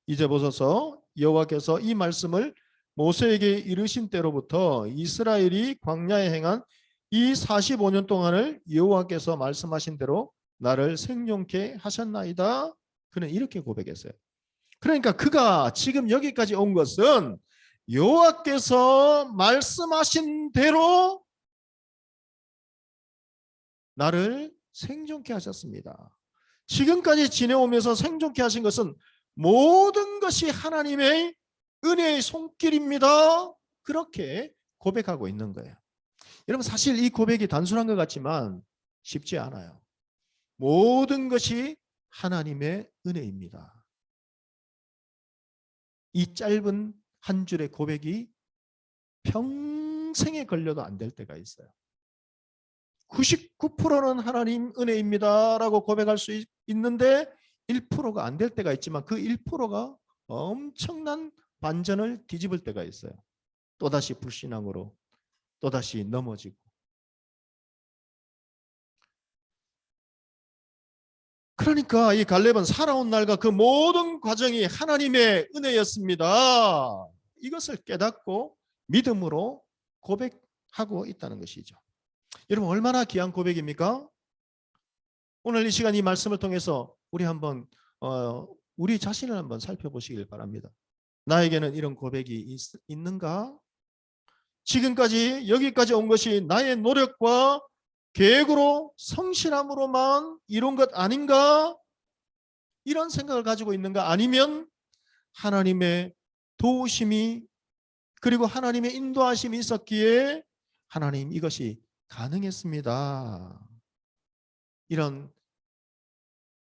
이제 보소서, 여호와께서 이 말씀을 모세에게 이르신 때로부터 이스라엘이 광야에 행한 이 45년 동안을 여호와께서 말씀하신 대로 나를 생존케 하셨나이다. 그는 이렇게 고백했어요. 그러니까 그가 지금 여기까지 온 것은 여호와께서 말씀하신 대로 나를 생존케 하셨습니다. 지금까지 지내오면서 생존케 하신 것은 모든 것이 하나님의 은혜의 손길입니다. 그렇게 고백하고 있는 거예요. 여러분, 사실 이 고백이 단순한 것 같지만 쉽지 않아요. 모든 것이 하나님의 은혜입니다. 이 짧은 한 줄의 고백이 평생에 걸려도 안 될 때가 있어요. 99%는 하나님 은혜입니다 라고 고백할 수 있는데 1%가 안 될 때가 있지만 그 1%가 엄청난 반전을 뒤집을 때가 있어요. 또다시 불신앙으로 또다시 넘어지고. 그러니까 이 갈렙은 살아온 날과 그 모든 과정이 하나님의 은혜였습니다. 이것을 깨닫고 믿음으로 고백하고 있다는 것이죠. 여러분, 얼마나 귀한 고백입니까? 오늘 이 시간 이 말씀을 통해서 우리 한번 우리 자신을 한번 살펴보시길 바랍니다. 나에게는 이런 고백이 있는가? 지금까지 여기까지 온 것이 나의 노력과 계획으로 성실함으로만 이룬 것 아닌가? 이런 생각을 가지고 있는가? 아니면 하나님의 도우심이 그리고 하나님의 인도하심이 있었기에 하나님 이것이 가능했습니다. 이런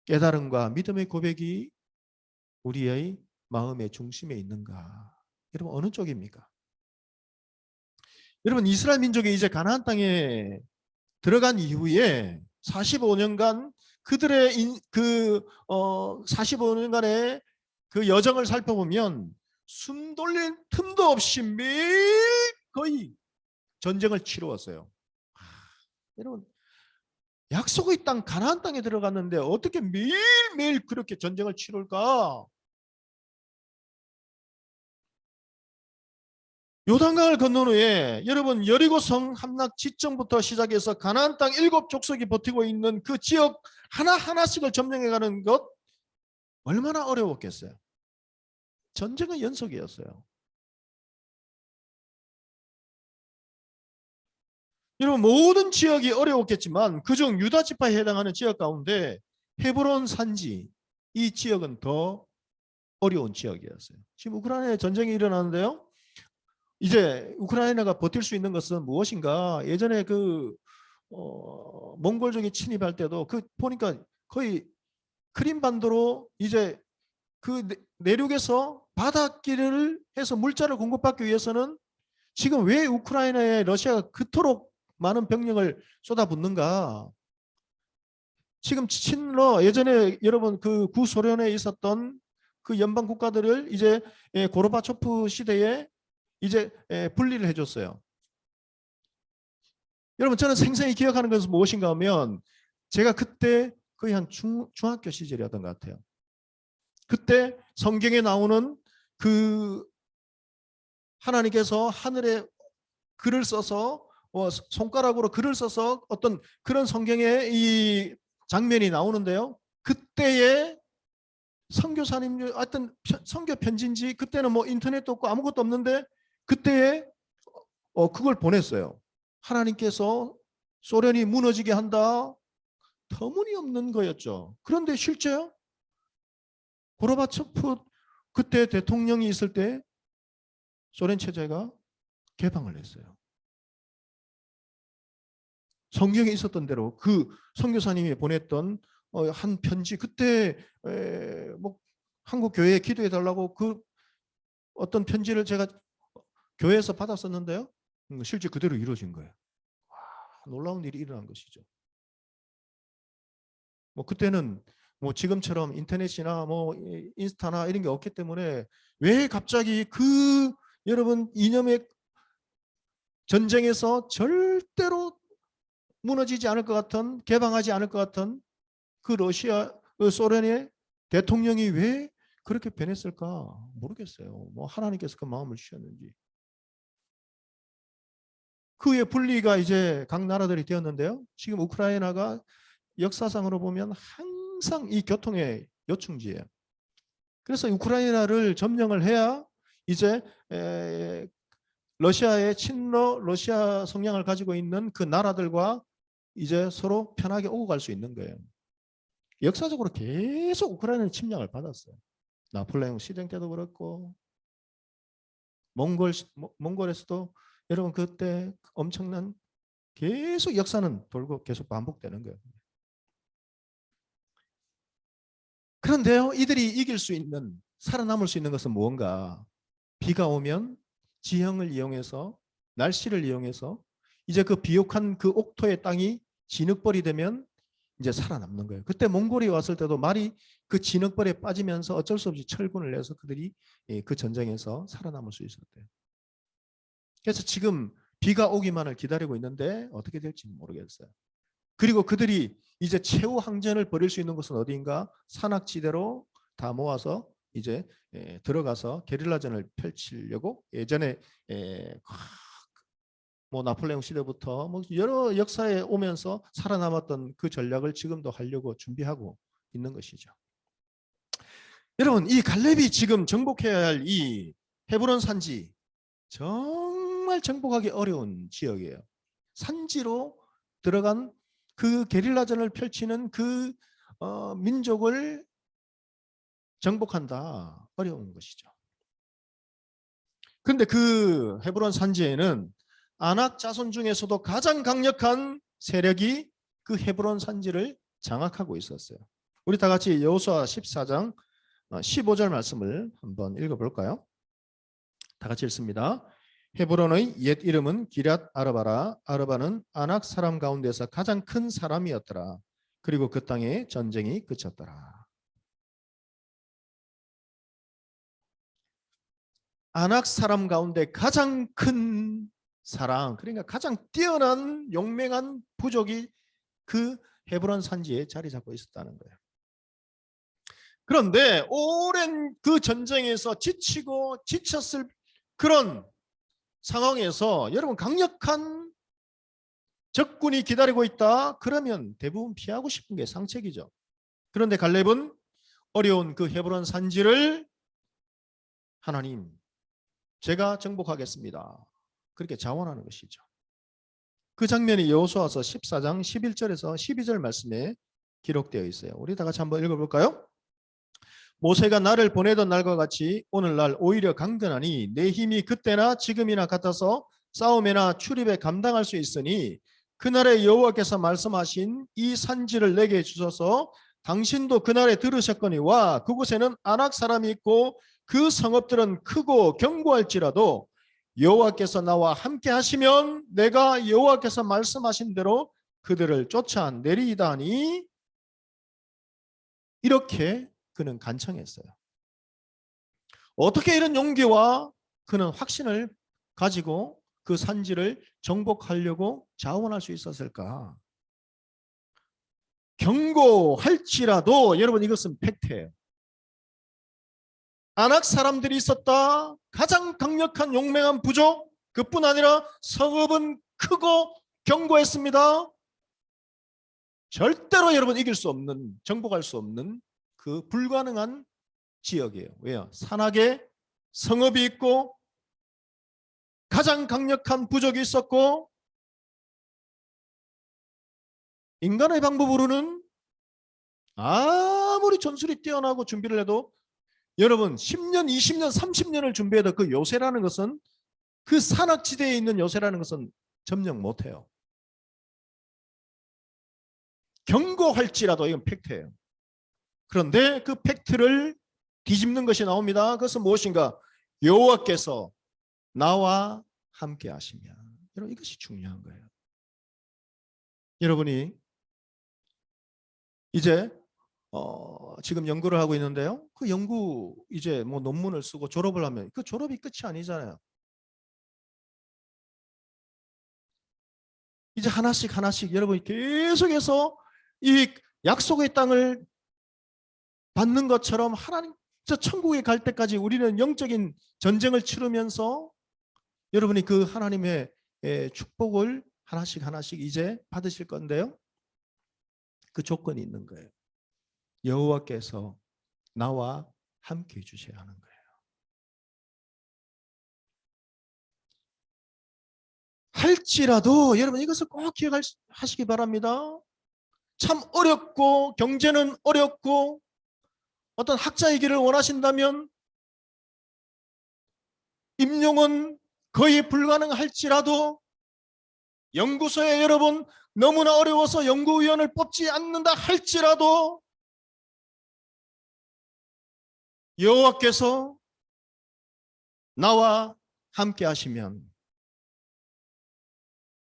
깨달음과 믿음의 고백이 우리의 마음의 중심에 있는가? 여러분, 어느 쪽입니까? 여러분, 이스라엘 민족이 이제 가나안 땅에 들어간 이후에 45년간 그들의 45년간의 그 여정을 살펴보면 숨 돌릴 틈도 없이 매일 거의 전쟁을 치루었어요. 여러분, 약속의 땅 가나안 땅에 들어갔는데 어떻게 매일매일 그렇게 전쟁을 치룰까? 요단강을 건넌 후에 여러분, 여리고성 함락 지점부터 시작해서 가나안 땅 7족속이 버티고 있는 그 지역 하나하나씩을 점령해가는 것 얼마나 어려웠겠어요. 전쟁은 연속이었어요. 여러분, 모든 지역이 어려웠겠지만 그중 유다 지파에 해당하는 지역 가운데 헤브론 산지, 이 지역은 더 어려운 지역이었어요. 지금 우크라이나에 전쟁이 일어나는데요. 이제 우크라이나가 버틸 수 있는 것은 무엇인가? 예전에 몽골족이 침입할 때도 보니까 거의 크림반도로 이제 내륙에서 바닷길을 해서 물자를 공급받기 위해서는 지금 왜 우크라이나에 러시아가 그토록 많은 병력을 쏟아붓는가? 지금 친러 예전에 여러분 그 구소련에 있었던 그 연방 국가들을 이제 고르바초프 시대에 이제 분리를 해줬어요. 여러분 저는 생생히 기억하는 것은 무엇인가 하면 제가 그때 거의 한 중학교 시절이었던 것 같아요. 그때 성경에 나오는 그 하나님께서 하늘에 글을 써서 손가락으로 글을 써서 어떤 그런 성경의 이 장면이 나오는데요. 그때의 선교사님 어떤 선교 편지인지 그때는 뭐 인터넷도 없고 아무것도 없는데 그때에 그걸 보냈어요. 하나님께서 소련이 무너지게 한다. 터무니없는 거였죠. 그런데 실제요? 고르바초프 그때 대통령이 있을 때 소련 체제가 개방을 했어요. 성경에 있었던 대로 그 선교사님이 보냈던 한 편지 그때 뭐 한국 교회에 기도해 달라고 그 어떤 편지를 제가 교회에서 받았었는데요. 실제 그대로 이루어진 거예요. 와, 놀라운 일이 일어난 것이죠. 뭐 그때는 뭐 지금처럼 인터넷이나 뭐 인스타나 이런 게 없기 때문에 왜 갑자기 그 여러분 이념의 전쟁에서 절대로 무너지지 않을 것 같은 개방하지 않을 것 같은 그 러시아 소련의 대통령이 왜 그렇게 변했을까 모르겠어요. 뭐 하나님께서 그 마음을 주셨는지. 그 후에 분리가 이제 각 나라들이 되었는데요. 지금 우크라이나가 역사상으로 보면 항상 이 교통의 요충지예요. 그래서 우크라이나를 점령을 해야 이제 러시아의 친러 러시아 성향을 가지고 있는 그 나라들과 이제 서로 편하게 오고 갈 수 있는 거예요. 역사적으로 계속 우크라이나는 침략을 받았어요. 나폴레옹 시대 때도 그렇고 몽골에서도 여러분 그때 엄청난 계속 역사는 돌고 계속 반복되는 거예요. 그런데요, 이들이 이길 수 있는 살아남을 수 있는 것은 무언가? 비가 오면 지형을 이용해서 날씨를 이용해서 이제 그 비옥한 그 옥토의 땅이 진흙벌이 되면 이제 살아남는 거예요. 그때 몽골이 왔을 때도 말이 그 진흙벌에 빠지면서 어쩔 수 없이 철군을 내서 그들이 그 전쟁에서 살아남을 수 있었대요. 그래서 지금 비가 오기만을 기다리고 있는데 어떻게 될지 모르겠어요. 그리고 그들이 이제 최후 항전을 벌일 수 있는 곳은 어디인가? 산악지대로 다 모아서 이제 들어가서 게릴라전을 펼치려고 예전에 뭐 나폴레옹 시대부터 뭐 여러 역사에 오면서 살아남았던 그 전략을 지금도 하려고 준비하고 있는 것이죠. 여러분 이 갈렙이 지금 정복해야 할 이 헤브론 산지 정말 정복하기 어려운 지역이에요. 산지로 들어간 그 게릴라전을 펼치는 그 민족을 정복한다 어려운 것이죠. 그런데 그 헤브론 산지에는 아낙 자손 중에서도 가장 강력한 세력이 그 헤브론 산지를 장악하고 있었어요. 우리 다 같이 여호수아 14장 15절 말씀을 한번 읽어볼까요? 다 같이 읽습니다. 헤브론의 옛 이름은 기럇 아르바라. 아르바는 아낙 사람 가운데서 가장 큰 사람이었더라. 그리고 그 땅에 전쟁이 그쳤더라. 아낙 사람 가운데 가장 큰 사람, 그러니까 가장 뛰어난 용맹한 부족이 그 헤브론 산지에 자리 잡고 있었다는 거예요. 그런데 오랜 그 전쟁에서 지치고 지쳤을 그런 상황에서 여러분 강력한 적군이 기다리고 있다. 그러면 대부분 피하고 싶은 게 상책이죠. 그런데 갈렙은 어려운 그 헤브론 산지를 하나님 제가 정복하겠습니다. 그렇게 자원하는 것이죠. 그 장면이 여호수아서 14장 11절에서 12절 말씀에 기록되어 있어요. 우리 다 같이 한번 읽어볼까요? 모세가 나를 보내던 날과 같이 오늘날 오히려 강건하니 내 힘이 그때나 지금이나 같아서 싸움이나 출입에 감당할 수 있으니 그날에 여호와께서 말씀하신 이 산지를 내게 주셔서 당신도 그날에 들으셨거니와 그곳에는 아낙 사람이 있고 그 성읍들은 크고 견고할지라도 여호와께서 나와 함께 하시면 내가 여호와께서 말씀하신 대로 그들을 쫓아내리이다 하니 이렇게 그는 간청했어요. 어떻게 이런 용기와 그는 확신을 가지고 그 산지를 정복하려고 자원할 수 있었을까? 경고할지라도 여러분 이것은 팩트예요. 아낙 사람들이 있었다. 가장 강력한 용맹한 부족. 그뿐 아니라 성읍은 크고 견고했습니다. 절대로 여러분 이길 수 없는, 정복할 수 없는 그 불가능한 지역이에요. 왜요? 산악에 성읍이 있고 가장 강력한 부족이 있었고 인간의 방법으로는 아무리 전술이 뛰어나고 준비를 해도 여러분 10년, 20년, 30년을 준비해도 그 요새라는 것은 그 산악지대에 있는 요새라는 것은 점령 못해요. 경고할지라도 이건 팩트예요. 그런데 그 팩트를 뒤집는 것이 나옵니다. 그것은 무엇인가? 여호와께서 나와 함께 하시며. 여러분 이것이 중요한 거예요. 여러분이 이제 지금 연구를 하고 있는데요. 그 연구 이제 뭐 논문을 쓰고 졸업을 하면 그 졸업이 끝이 아니잖아요. 이제 하나씩 여러분이 계속해서 이 약속의 땅을 받는 것처럼 하나님 저 천국에 갈 때까지 우리는 영적인 전쟁을 치르면서 여러분이 그 하나님의 축복을 하나씩 이제 받으실 건데요. 그 조건이 있는 거예요. 여호와께서 나와 함께 해주셔야 하는 거예요. 할지라도 여러분 이것을 꼭 기억하시기 바랍니다. 참 어렵고 경제는 어렵고 어떤 학자의 길을 원하신다면 임용은 거의 불가능할지라도 연구소에 여러분 너무나 어려워서 연구위원을 뽑지 않는다 할지라도 여호와께서 나와 함께 하시면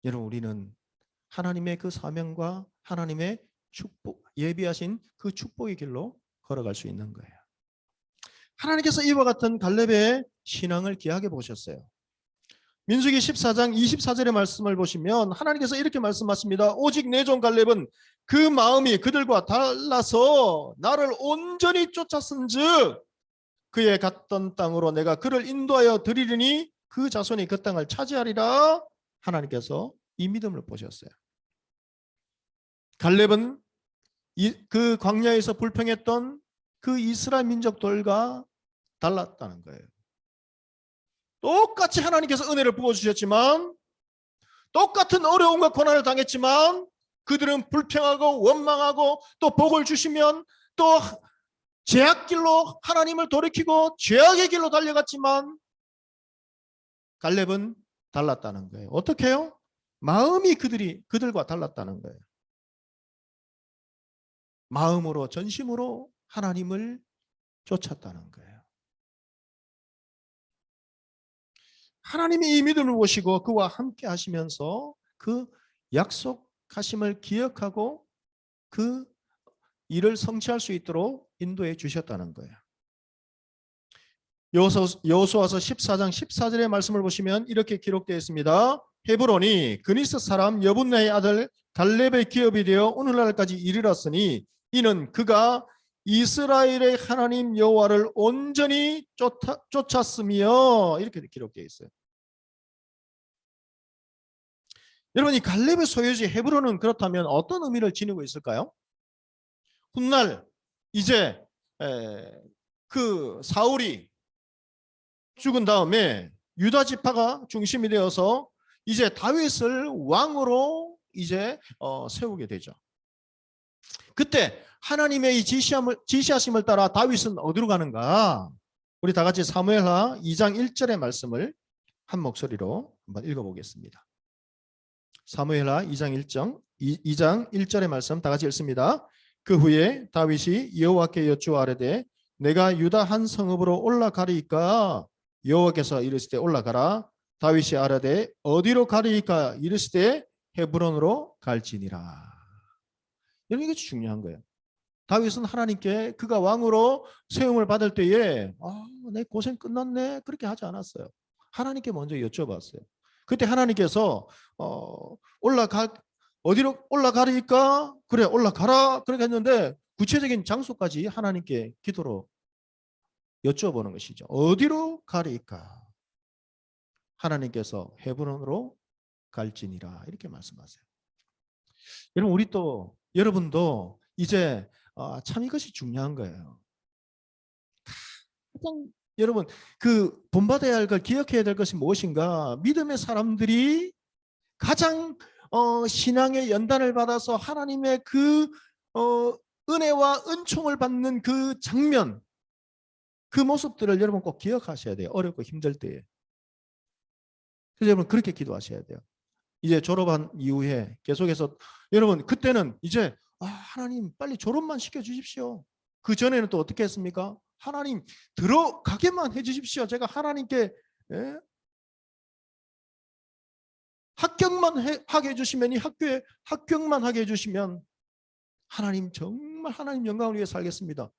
여러분 우리는 하나님의 그 사명과 하나님의 축복, 예비하신 그 축복의 길로 걸어갈 수 있는 거예요. 하나님께서 이와 같은 갈렙의 신앙을 기하게 보셨어요. 민수기 14장 24절의 말씀을 보시면 하나님께서 이렇게 말씀하십니다. 오직 내 종 갈렙은 그 마음이 그들과 달라서 나를 온전히 쫓았은즉 그의 갔던 땅으로 내가 그를 인도하여 드리리니 그 자손이 그 땅을 차지하리라. 하나님께서 이 믿음을 보셨어요. 갈렙은 그 광야에서 불평했던 그 이스라엘 민족들과 달랐다는 거예요. 똑같이 하나님께서 은혜를 부어주셨지만 똑같은 어려움과 고난을 당했지만 그들은 불평하고 원망하고 또 복을 주시면 또 죄악길로 하나님을 돌이키고 죄악의 길로 달려갔지만 갈렙은 달랐다는 거예요. 어떻게 해요? 마음이 그들과 달랐다는 거예요. 마음으로 전심으로 하나님을 쫓았다는 거예요. 하나님이 이 믿음을 보시고 그와 함께 하시면서 그 약속하심을 기억하고 그 일을 성취할 수 있도록 인도해 주셨다는 거예요. 여호수아서 14장 14절의 말씀을 보시면 이렇게 기록되어 있습니다. 헤브론이 그니스 사람 여분네의 아들 갈렙의 기업이 되어 오늘날까지 이르렀으니 이는 그가 이스라엘의 하나님 여호와를 온전히 쫓았으며 이렇게 기록되어 있어요. 여러분 이 갈렙의 소유지 헤브론은 그렇다면 어떤 의미를 지니고 있을까요? 훗날 이제 그 사울이 죽은 다음에 유다 지파가 중심이 되어서 이제 다윗을 왕으로 이제 세우게 되죠. 그때 하나님의 이 지시하심을 따라 다윗은 어디로 가는가? 우리 다 같이 사무엘하 2장 1절의 말씀을 한 목소리로 한번 읽어보겠습니다. 사무엘하 2장 1절의 말씀 다 같이 읽습니다. 그 후에 다윗이 여호와께 여쭈아뢰되 내가 유다 한 성읍으로 올라가리이까? 여호와께서 이르시되 올라가라. 다윗이 아뢰되 어디로 가리이까? 이르시되 헤브론으로 갈지니라. 이런 게 중요한 거예요. 다윗은 하나님께 그가 왕으로 세움을 받을 때에 내 고생 끝났네 그렇게 하지 않았어요. 하나님께 먼저 여쭤봤어요. 그때 하나님께서 어디로 올라가리까? 그래, 올라가라. 그렇게 했는데 구체적인 장소까지 하나님께 기도로 여쭤보는 것이죠. 어디로 가리까? 하나님께서 헤브론으로 갈지니라 이렇게 말씀하세요. 여러분, 여러분도 이제 참 이것이 중요한 거예요. 여러분, 그 본받아야 할 걸 기억해야 될 것이 무엇인가? 믿음의 사람들이 가장 신앙의 연단을 받아서 하나님의 그 은혜와 은총을 받는 그 장면, 그 모습들을 여러분 꼭 기억하셔야 돼요. 어렵고 힘들 때에. 그래서 여러분 그렇게 기도하셔야 돼요. 이제 졸업한 이후에 계속해서 여러분 그때는 이제 하나님 빨리 졸업만 시켜주십시오. 그 전에는 또 어떻게 했습니까? 하나님 들어가게만 해주십시오. 제가 하나님께 하게 해주시면 이 학교에 합격만 하게 해주시면 하나님 정말 하나님 영광을 위해 살겠습니다.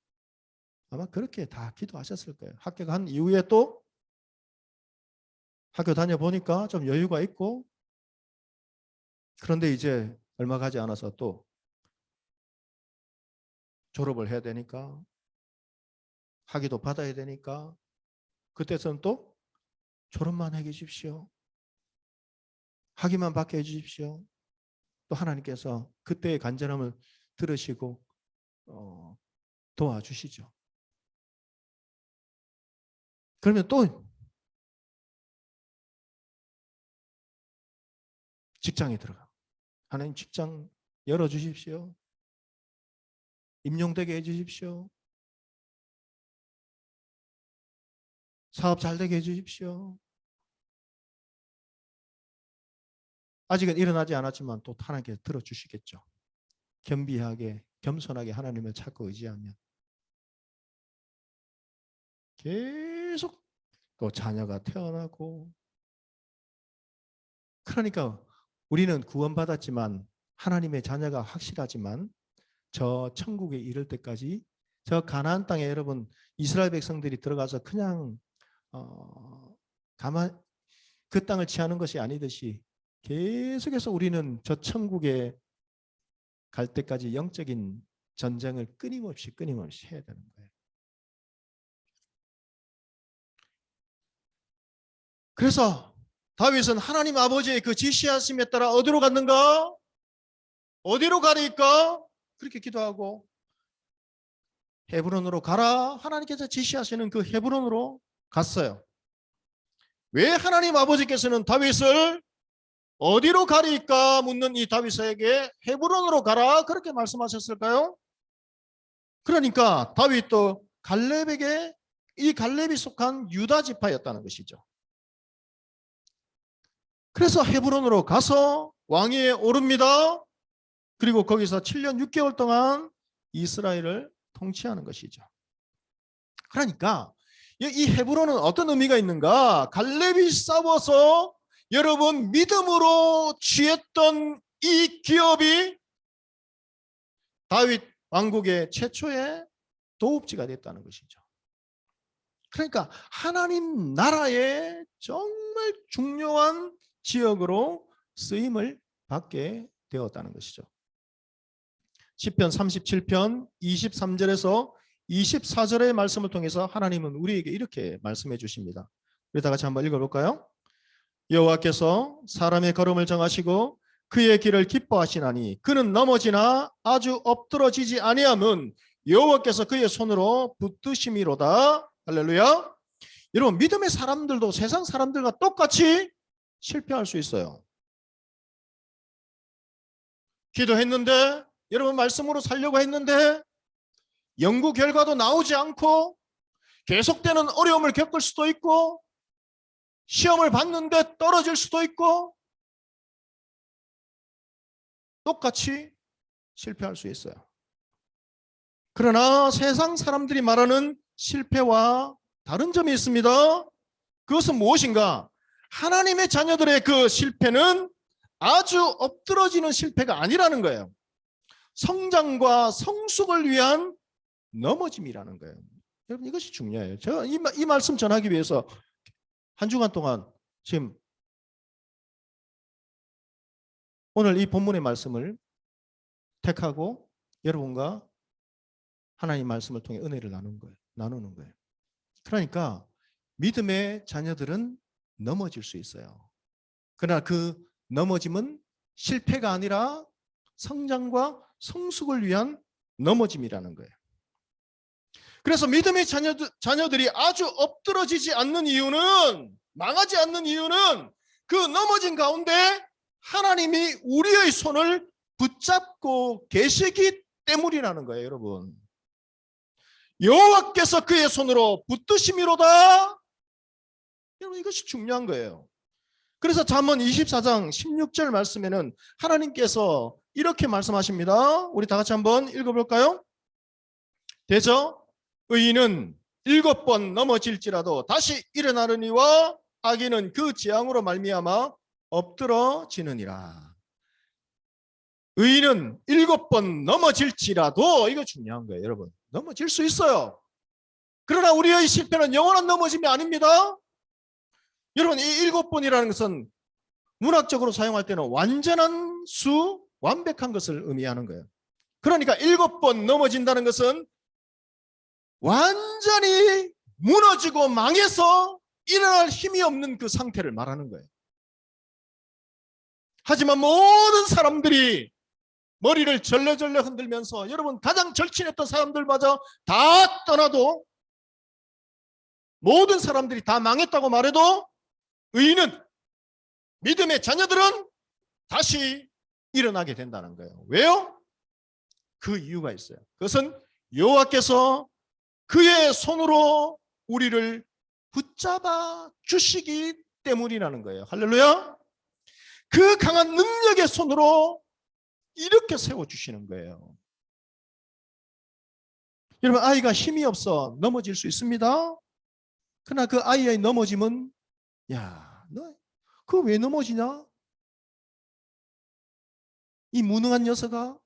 아마 그렇게 다 기도하셨을 거예요. 합격한 이후에 또 학교 다녀보니까 좀 여유가 있고 그런데 이제 얼마 가지 않아서 또 졸업을 해야 되니까 학위도 받아야 되니까 그때서는 또 졸업만 해 주십시오. 학위만 받게 해 주십시오. 또 하나님께서 그때의 간절함을 들으시고 도와주시죠. 그러면 또 직장에 들어가. 하나님 직장 열어주십시오. 임용되게 해주십시오. 사업 잘 되게 해주십시오. 아직은 일어나지 않았지만 또 하나님께서 들어주시겠죠. 겸비하게 겸손하게 하나님을 찾고 의지하면 계속 또 자녀가 태어나고 그러니까 우리는 구원받았지만 하나님의 자녀가 확실하지만 저 천국에 이를 때까지 저 가나안 땅에 여러분 이스라엘 백성들이 들어가서 그냥 그 땅을 취하는 것이 아니듯이 계속해서 우리는 저 천국에 갈 때까지 영적인 전쟁을 끊임없이 해야 되는 거예요. 그래서 다윗은 하나님 아버지의 그 지시하심에 따라 어디로 갔는가? 어디로 가리까? 그렇게 기도하고 헤브론으로 가라. 하나님께서 지시하시는 그 헤브론으로 갔어요. 왜 하나님 아버지께서는 다윗을 어디로 가리까 묻는 이 다윗에게 헤브론으로 가라 그렇게 말씀하셨을까요? 그러니까 다윗도 갈렙에게 이 갈렙이 속한 유다 지파였다는 것이죠. 그래서 헤브론으로 가서 왕위에 오릅니다. 그리고 거기서 7년 6개월 동안 이스라엘을 통치하는 것이죠. 그러니까 이 헤브론은 어떤 의미가 있는가? 갈렙이 싸워서 여러분 믿음으로 취했던 이 기업이 다윗 왕국의 최초의 도읍지가 됐다는 것이죠. 그러니까 하나님 나라의 정말 중요한 지역으로 쓰임을 받게 되었다는 것이죠. 시편 37편 23절에서 24절의 말씀을 통해서 하나님은 우리에게 이렇게 말씀해 주십니다. 우리 다 같이 한번 읽어볼까요? 여호와께서 사람의 걸음을 정하시고 그의 길을 기뻐하시나니 그는 넘어지나 아주 엎드러지지 아니함은 여호와께서 그의 손으로 붙드심이로다. 할렐루야. 여러분 믿음의 사람들도 세상 사람들과 똑같이 실패할 수 있어요. 기도했는데 여러분 말씀으로 살려고 했는데 연구 결과도 나오지 않고 계속되는 어려움을 겪을 수도 있고 시험을 봤는데 떨어질 수도 있고 똑같이 실패할 수 있어요. 그러나 세상 사람들이 말하는 실패와 다른 점이 있습니다. 그것은 무엇인가? 하나님의 자녀들의 그 실패는 아주 엎드러지는 실패가 아니라는 거예요. 성장과 성숙을 위한 넘어짐이라는 거예요. 여러분 이것이 중요해요. 제가 이 말씀 전하기 위해서 한 주간 동안 지금 오늘 이 본문의 말씀을 택하고 여러분과 하나님 말씀을 통해 은혜를 나누는 거예요. 그러니까 믿음의 자녀들은 넘어질 수 있어요. 그러나 그 넘어짐은 실패가 아니라 성장과 성숙을 위한 넘어짐이라는 거예요. 그래서 믿음의 자녀들이 아주 엎드러지지 않는 이유는, 망하지 않는 이유는 그 넘어진 가운데 하나님이 우리의 손을 붙잡고 계시기 때문이라는 거예요, 여러분. 여호와께서 그의 손으로 붙드심이로다. 여러분, 이것이 중요한 거예요. 그래서 잠언 24장 16절 말씀에는 하나님께서 이렇게 말씀하십니다. 우리 다 같이 한번 읽어볼까요? 대저 의인은 7번 넘어질지라도 다시 일어나느니와 악인은 그 재앙으로 말미암아 엎드러지느니라. 의인은 7번 넘어질지라도, 이거 중요한 거예요, 여러분. 넘어질 수 있어요. 그러나 우리의 실패는 영원한 넘어짐이 아닙니다. 여러분, 이 7번이라는 것은 문학적으로 사용할 때는 완전한 수, 완벽한 것을 의미하는 거예요. 그러니까 7번 넘어진다는 것은 완전히 무너지고 망해서 일어날 힘이 없는 그 상태를 말하는 거예요. 하지만 모든 사람들이 머리를 절레절레 흔들면서, 여러분, 가장 절친했던 사람들마저 다 떠나도, 모든 사람들이 다 망했다고 말해도 의인은, 믿음의 자녀들은 다시 일어나게 된다는 거예요. 왜요? 그 이유가 있어요. 그것은 여호와께서 그의 손으로 우리를 붙잡아 주시기 때문이라는 거예요. 할렐루야. 그 강한 능력의 손으로 이렇게 세워주시는 거예요. 여러분, 아이가 힘이 없어 넘어질 수 있습니다. 그러나 그 아이의 넘어짐은, 야, 너 그거 왜 넘어지냐? 이 무능한 녀석아,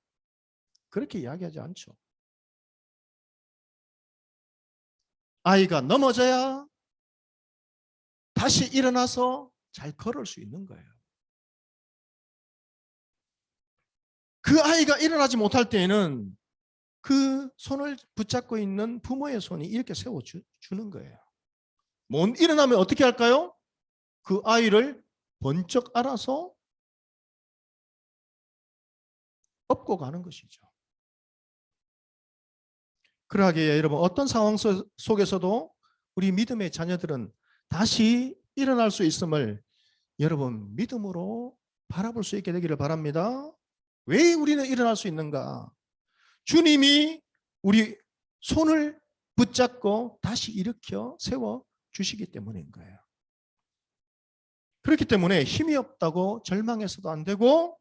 그렇게 이야기하지 않죠. 아이가 넘어져야 다시 일어나서 잘 걸을 수 있는 거예요. 그 아이가 일어나지 못할 때에는 그 손을 붙잡고 있는 부모의 손이 이렇게 세워주는 거예요. 못 일어나면 어떻게 할까요? 그 아이를 번쩍 알아서 업고 가는 것이죠. 그러하기에 여러분, 어떤 상황 속에서도 우리 믿음의 자녀들은 다시 일어날 수 있음을 여러분 믿음으로 바라볼 수 있게 되기를 바랍니다. 왜 우리는 일어날 수 있는가? 주님이 우리 손을 붙잡고 다시 일으켜 세워 주시기 때문인 거예요. 그렇기 때문에 힘이 없다고 절망해서도 안 되고,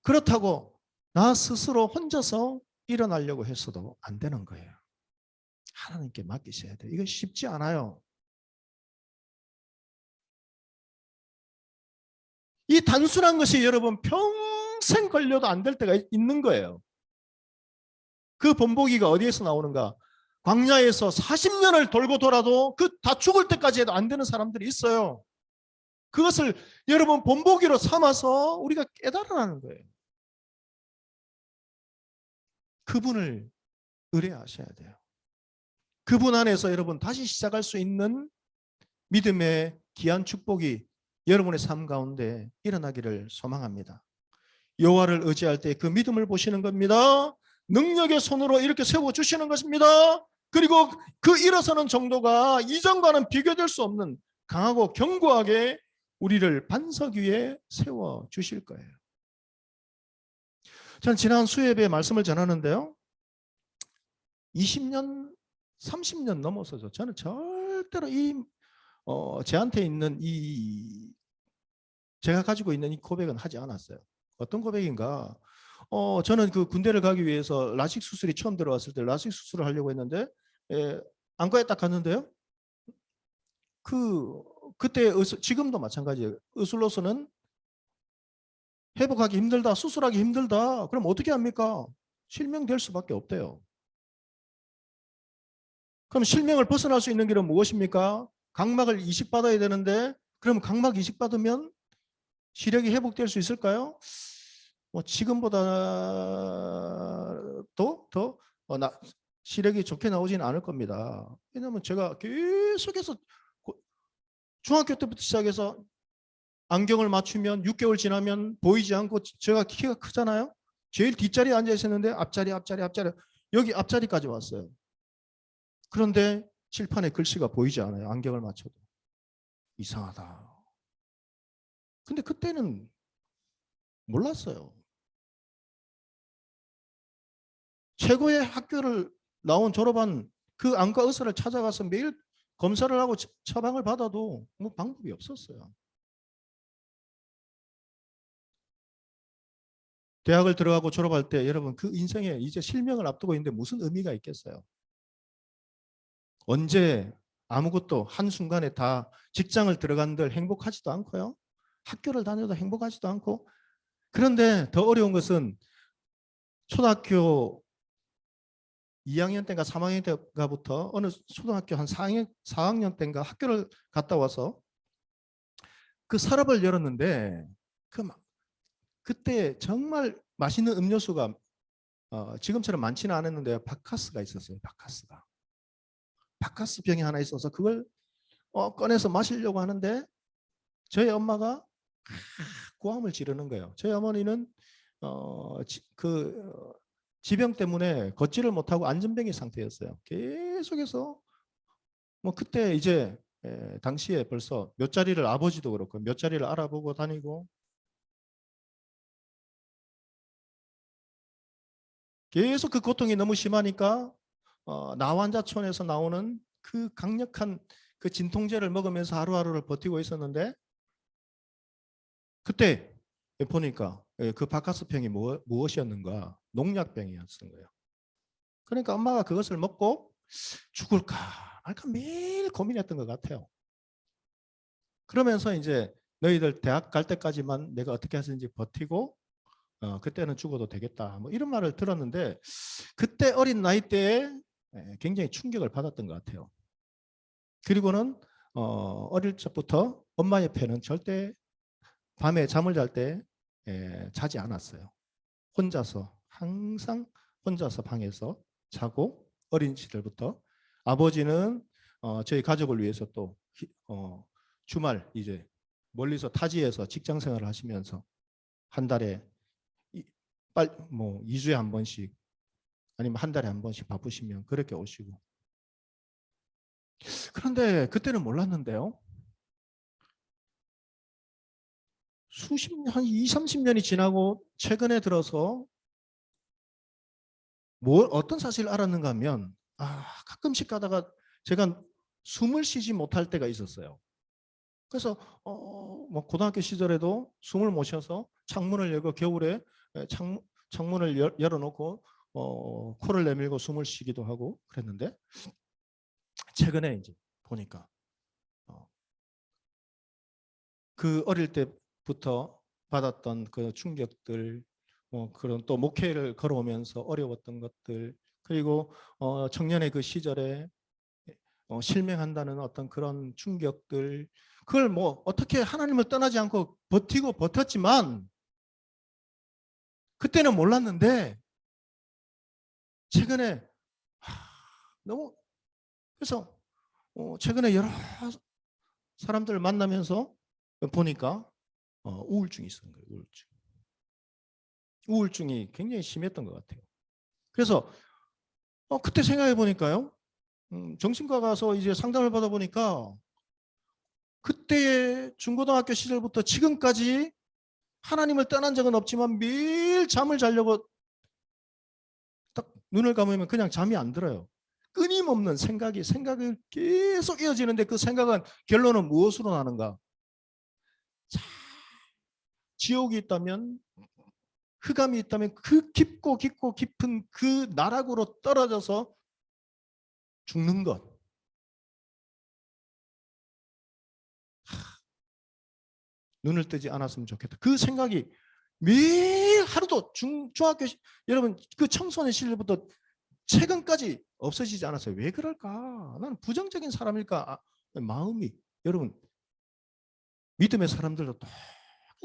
그렇다고 나 스스로 혼자서 일어나려고 했어도 안 되는 거예요. 하나님께 맡기셔야 돼요. 이거 쉽지 않아요. 이 단순한 것이 여러분 평생 걸려도 안 될 때가 있는 거예요. 그 본보기가 어디에서 나오는가? 광야에서 40년을 돌고 돌아도 그 다 죽을 때까지 해도 안 되는 사람들이 있어요. 그것을 여러분 본보기로 삼아서 우리가 깨달으라는 거예요. 그분을 의뢰하셔야 돼요. 그분 안에서 여러분 다시 시작할 수 있는 믿음의 귀한 축복이 여러분의 삶 가운데 일어나기를 소망합니다. 여호와를 의지할 때 그 믿음을 보시는 겁니다. 능력의 손으로 이렇게 세워주시는 것입니다. 그리고 그 일어서는 정도가 이전과는 비교될 수 없는 강하고 견고하게 우리를 반석 위에 세워주실 거예요. 저는 지난 수요예배에 말씀을 전하는데요, 20년, 30년 넘어서서 저는 절대로 제한테 있는 제가 가지고 있는 이 고백은 하지 않았어요. 어떤 고백인가? 저는 그 군대를 가기 위해서 라식 수술이 처음 들어왔을 때 라식 수술을 하려고 했는데, 안과에 딱 갔는데요, 그때 지금도 마찬가지예요. 의술로서는 회복하기 힘들다, 수술하기 힘들다. 그럼 어떻게 합니까? 실명될 수밖에 없대요. 그럼 실명을 벗어날 수 있는 길은 무엇입니까? 각막을 이식받아야 되는데, 그럼 각막 이식받으면 시력이 회복될 수 있을까요? 뭐 지금보다 더 시력이 좋게 나오지는 않을 겁니다. 왜냐하면 제가 계속해서 중학교 때부터 시작해서 안경을 맞추면 6개월 지나면 보이지 않고 제가 키가 크잖아요. 제일 뒷자리에 앉아 있었는데 앞자리 여기 앞자리까지 왔어요. 그런데 칠판에 글씨가 보이지 않아요. 안경을 맞춰도. 이상하다. 근데 그때는 몰랐어요. 최고의 학교를 졸업한 그 안과 의사를 찾아가서 매일 검사를 하고 처방을 받아도 뭐 방법이 없었어요. 대학을 들어가고 졸업할 때 여러분 그 인생에 이제 실명을 앞두고 있는데 무슨 의미가 있겠어요? 언제 아무것도 한순간에 다 직장을 들어간들 행복하지도 않고요. 학교를 다녀도 행복하지도 않고. 그런데 더 어려운 것은 초등학교 2학년 때인가 3학년 때가부터 어느 초등학교 한 4학년 때인가 학교를 갔다 와서 그 서랍을 열었는데 그때 정말 맛있는 음료수가 지금처럼 많지는 않았는데 바카스가 있었어요. 바카스 병이 하나 있어서 그걸 꺼내서 마시려고 하는데 저희 엄마가 고함을 지르는 거예요. 저희 어머니는 지병 때문에 걷지를 못하고 안전병의 상태였어요. 계속해서 뭐 그때 이제 당시에 벌써 몇 자리를 아버지도 그렇고 몇 자리를 알아보고 다니고 계속 그 고통이 너무 심하니까 나환자촌에서 나오는 그 강력한 그 진통제를 먹으면서 하루하루를 버티고 있었는데 그때 보니까 그 바카스병이 무엇이었는가? 농약병이었던 거예요. 그러니까 엄마가 그것을 먹고 죽을까 말까 매일 고민했던 것 같아요. 그러면서 이제 너희들 대학 갈 때까지만 내가 어떻게 하든지 버티고 그때는 죽어도 되겠다. 뭐 이런 말을 들었는데 그때 어린 나이 때에 굉장히 충격을 받았던 것 같아요. 그리고는 어릴 적부터 엄마 옆에는 절대 밤에 잠을 잘 때 자지 않았어요. 항상 혼자서 방에서 자고 어린 시절부터 아버지는 저희 가족을 위해서 또 주말 이제 멀리서 타지에서 직장 생활을 하시면서 한 달에 뭐 2주에 한 번씩 아니면 한 달에 한 번씩 바쁘시면 그렇게 오시고. 그런데 그때는 몰랐는데요. 한 20, 30년이 지나고 최근에 들어서 어떤 사실을 알았는가 하면 가끔씩 가다가 제가 숨을 쉬지 못할 때가 있었어요. 그래서 뭐 고등학교 시절에도 숨을 못 쉬어서 창문을 열고 겨울에 창문을 열어놓고 코를 내밀고 숨을 쉬기도 하고 그랬는데 최근에 이제 보니까 그 어릴 때부터 받았던 그 충격들, 그런 또 목회를 걸어오면서 어려웠던 것들, 그리고 청년의 그 시절에 실명한다는 어떤 그런 충격들, 그걸 뭐 어떻게 하나님을 떠나지 않고 버텼지만 그때는 몰랐는데 최근에 너무 그래서 최근에 여러 사람들을 만나면서 보니까 우울증이 있었던 거예요. 우울증이 굉장히 심했던 것 같아요. 그래서 그때 생각해 보니까요. 정신과 가서 이제 상담을 받아보니까 그때 중고등학교 시절부터 지금까지 하나님을 떠난 적은 없지만 매일 잠을 자려고 딱 눈을 감으면 그냥 잠이 안 들어요. 끊임없는 생각이 계속 이어지는데 그 생각은 결론은 무엇으로 나는가? 지옥이 있다면 흑암이 있다면 그 깊고 깊은 그 나락으로 떨어져서 죽는 것. 눈을 뜨지 않았으면 좋겠다. 그 생각이 매일 하루도 중학교 여러분 그 청소년 시절부터 최근까지 없어지지 않았어요. 왜 그럴까? 나는 부정적인 사람일까? 마음이 여러분 믿음의 사람들도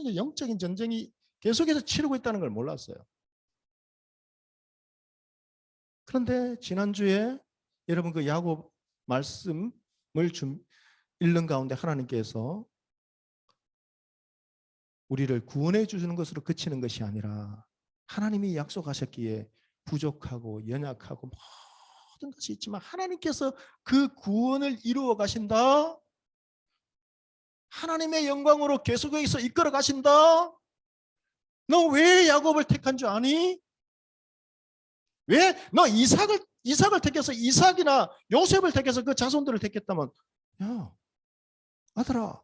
이제 영적인 전쟁이 계속해서 치르고 있다는 걸 몰랐어요. 그런데 지난주에 여러분 그 야곱 말씀을 읽는 가운데 하나님께서 우리를 구원해 주시는 것으로 그치는 것이 아니라 하나님이 약속하셨기에 부족하고 연약하고 모든 것이 있지만 하나님께서 그 구원을 이루어 가신다. 하나님의 영광으로 계속해서 이끌어 가신다. 너 왜 야곱을 택한 줄 아니? 왜 너 이삭을 택해서 이삭이나 요셉을 택해서 그 자손들을 택했다면, 야 아들아,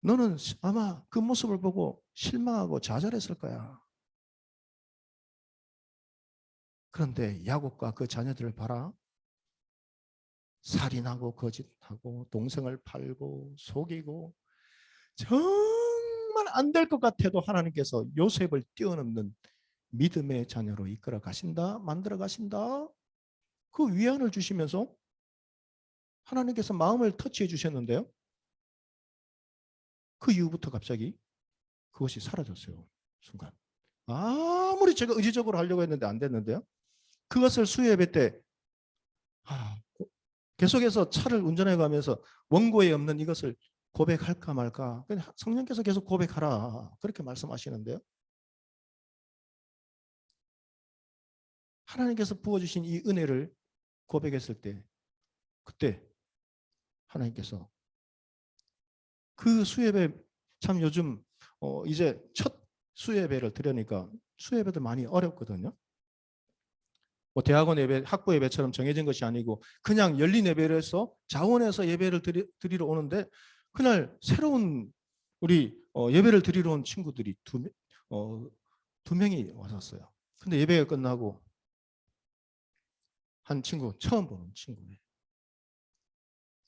너는 아마 그 모습을 보고 실망하고 좌절했을 거야. 그런데 야곱과 그 자녀들을 봐라. 살인하고 거짓하고 동생을 팔고 속이고 정말 안 될 것 같아도 하나님께서 요셉을 뛰어넘는 믿음의 자녀로 이끌어 가신다, 만들어 가신다. 그 위안을 주시면서 하나님께서 마음을 터치해 주셨는데요. 그 이후부터 갑자기 그것이 사라졌어요. 순간. 아무리 제가 의지적으로 하려고 했는데 안 됐는데요. 그것을 수요예배 때 계속해서 차를 운전해 가면서 원고에 없는 이것을 고백할까 말까. 성령께서 계속 고백하라. 그렇게 말씀하시는데요. 하나님께서 부어주신 이 은혜를 고백했을 때 그때 하나님께서 그 수예배 참 요즘 이제 첫 수예배를 드리니까 수예배들 많이 어렵거든요. 뭐 대학원 예배, 학부 예배처럼 정해진 것이 아니고 그냥 열린 예배를 해서 자원해서 예배를 드리러 오는데 그날 새로운 우리 예배를 드리러 온 친구들이 두 명이 왔었어요. 근데 예배가 끝나고 한 친구, 처음 보는 친구네.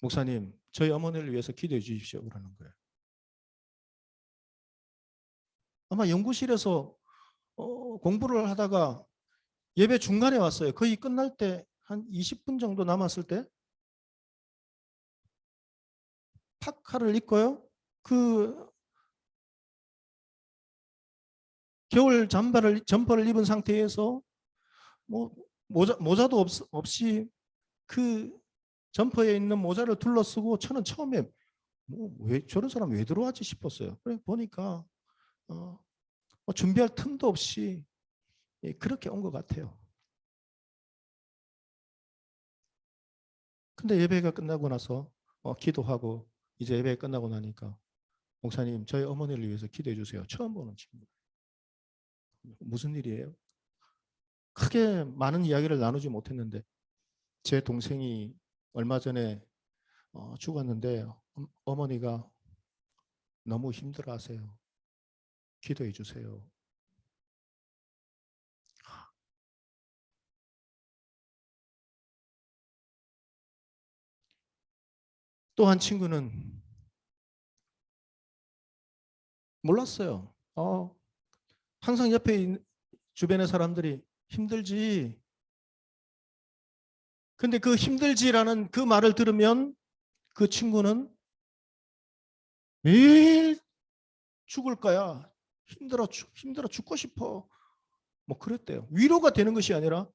목사님, 저희 어머니를 위해서 기도해 주십시오. 그러는 거예요. 아마 연구실에서 공부를 하다가 예배 중간에 왔어요. 거의 끝날 때 한 20분 정도 남았을 때 파카를 입고요. 그 겨울 점퍼를 입은 상태에서 뭐 모자도 없이 그 점퍼에 있는 모자를 둘러쓰고 저는 처음에 왜 저런 사람 왜 들어왔지 싶었어요. 그래 보니까 준비할 틈도 없이 그렇게 온 것 같아요. 근데 예배가 끝나고 나서 기도하고 이제 예배가 끝나고 나니까 목사님 저희 어머니를 위해서 기도해 주세요. 처음 보는 친구. 무슨 일이에요? 크게 많은 이야기를 나누지 못했는데 제 동생이 얼마 전에 죽었는데 어머니가 너무 힘들어하세요. 기도해 주세요. 또 한 친구는 몰랐어요. 항상 옆에 있는 주변의 사람들이 힘들지. 근데 그 힘들지라는 그 말을 들으면 그 친구는 매일 죽을 거야. 힘들어 죽고 싶어. 뭐 그랬대요. 위로가 되는 것이 아니라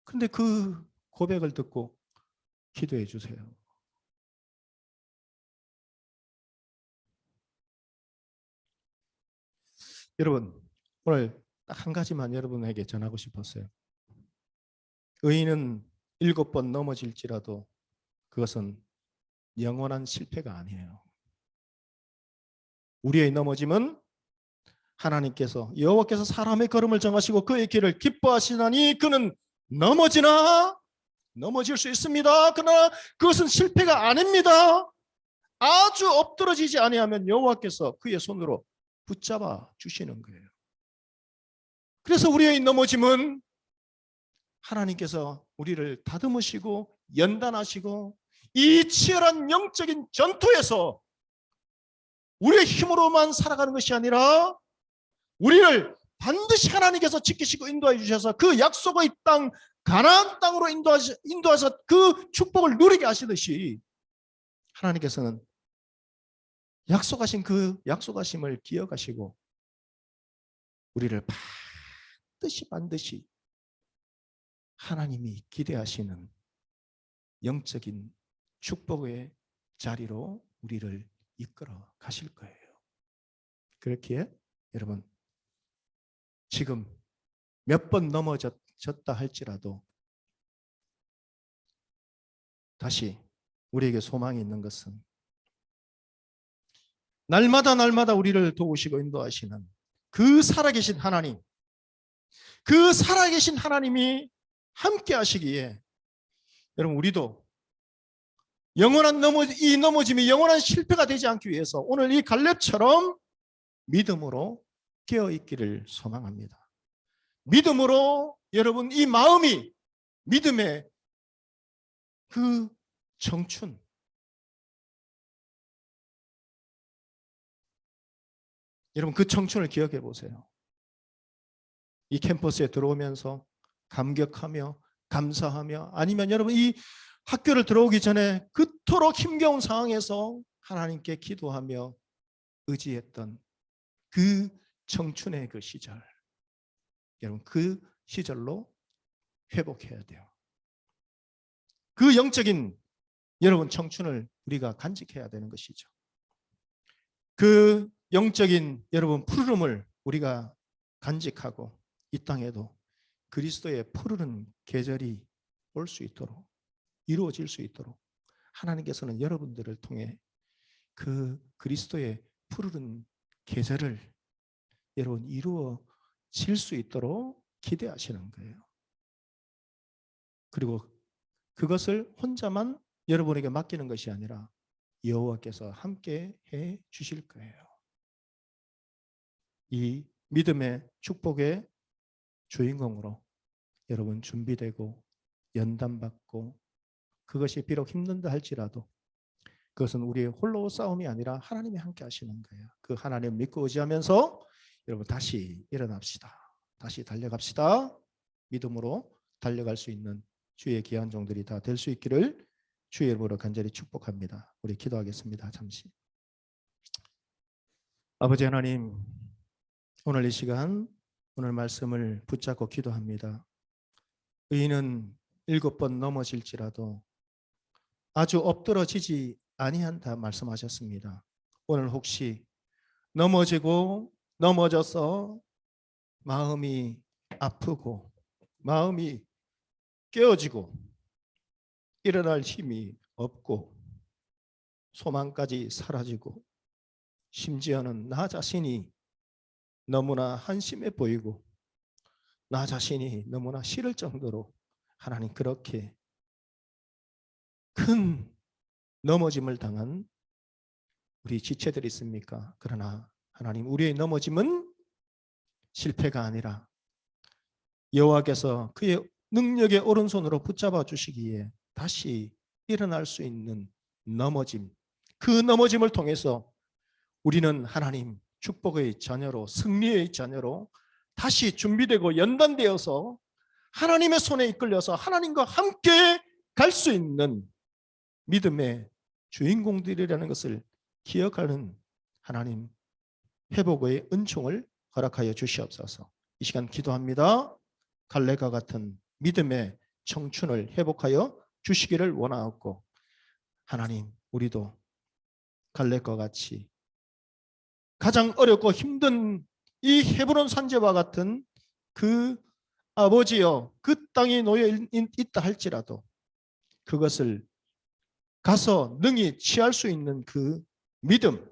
근데 그 고백을 듣고 기도해 주세요. 여러분, 오늘 딱 한 가지만 여러분에게 전하고 싶었어요. 의인은 7번 넘어질지라도 그것은 영원한 실패가 아니에요. 우리의 넘어짐은 하나님께서 여호와께서 사람의 걸음을 정하시고 그의 길을 기뻐하시나니 그는 넘어질 수 있습니다. 그러나 그것은 실패가 아닙니다. 아주 엎드러지지 아니하면 여호와께서 그의 손으로 붙잡아 주시는 거예요. 그래서 우리의 넘어짐은 하나님께서 우리를 다듬으시고 연단하시고 이 치열한 영적인 전투에서 우리의 힘으로만 살아가는 것이 아니라 우리를 반드시 하나님께서 지키시고 인도해 주셔서 그 약속의 땅 가나안 땅으로 인도하셔서 그 축복을 누리게 하시듯이 하나님께서는 약속하신 그 약속하심을 기억하시고 우리를 반드시 하나님이 기대하시는 영적인 축복의 자리로 우리를 이끌어 가실 거예요. 그렇기에 여러분 지금 몇 번 넘어졌다 할지라도 다시 우리에게 소망이 있는 것은 날마다 우리를 도우시고 인도하시는 그 살아계신 하나님, 그 살아계신 하나님이 함께 하시기에 여러분 우리도 영원한 넘어짐이 영원한 실패가 되지 않기 위해서 오늘 이 갈렙처럼 믿음으로 깨어있기를 소망합니다. 믿음으로 여러분 이 마음이 믿음의 그 청춘, 여러분 그 청춘을 기억해 보세요. 이 캠퍼스에 들어오면서 감격하며 감사하며 아니면 여러분 이 학교를 들어오기 전에 그토록 힘겨운 상황에서 하나님께 기도하며 의지했던 그 청춘의 그 시절, 여러분 그 시절로 회복해야 돼요. 그 영적인 여러분 청춘을 우리가 간직해야 되는 것이죠. 그 영적인 여러분 푸르름을 우리가 간직하고 이 땅에도 그리스도의 푸르른 계절이 올 수 있도록 이루어질 수 있도록 하나님께서는 여러분들을 통해 그 그리스도의 푸르른 계절을 여러분 이루어질 수 있도록 기대하시는 거예요. 그리고 그것을 혼자만 여러분에게 맡기는 것이 아니라 여호와께서 함께 해 주실 거예요. 이 믿음의 축복의 주인공으로 여러분 준비되고 연단받고 그것이 비록 힘든다 할지라도 그것은 우리의 홀로 싸움이 아니라 하나님이 함께 하시는 거예요. 그 하나님 믿고 의지하면서 여러분 다시 일어납시다. 다시 달려갑시다. 믿음으로 달려갈 수 있는 주의 귀한 종들이 다 될 수 있기를 주의 이름으로 간절히 축복합니다. 우리 기도하겠습니다. 잠시. 아버지 하나님, 오늘 이 시간 오늘 말씀을 붙잡고 기도합니다. 의인은 7번 넘어질지라도 아주 엎드러지지 아니한다 말씀하셨습니다. 오늘 혹시 넘어지고 넘어져서 마음이 아프고 마음이 깨어지고 일어날 힘이 없고 소망까지 사라지고 심지어는 나 자신이 너무나 한심해 보이고 나 자신이 너무나 싫을 정도로 하나님 그렇게 큰 넘어짐을 당한 우리 지체들이 있습니까? 그러나 하나님 우리의 넘어짐은 실패가 아니라 여호와께서 그의 능력의 오른손으로 붙잡아 주시기에 다시 일어날 수 있는 넘어짐, 그 넘어짐을 통해서 우리는 하나님 축복의 자녀로 승리의 자녀로 다시 준비되고 연단되어서 하나님의 손에 이끌려서 하나님과 함께 갈 수 있는 믿음의 주인공들이라는 것을 기억하는 하나님 회복의 은총을 허락하여 주시옵소서. 이 시간 기도합니다. 갈렙과 같은 믿음의 청춘을 회복하여 주시기를 원하옵고 하나님 우리도 갈렙과 같이 가장 어렵고 힘든 이 헤브론 산지와 같은 그 아버지여 그 땅에 놓여 있다 할지라도 그것을 가서 능히 취할 수 있는 그 믿음,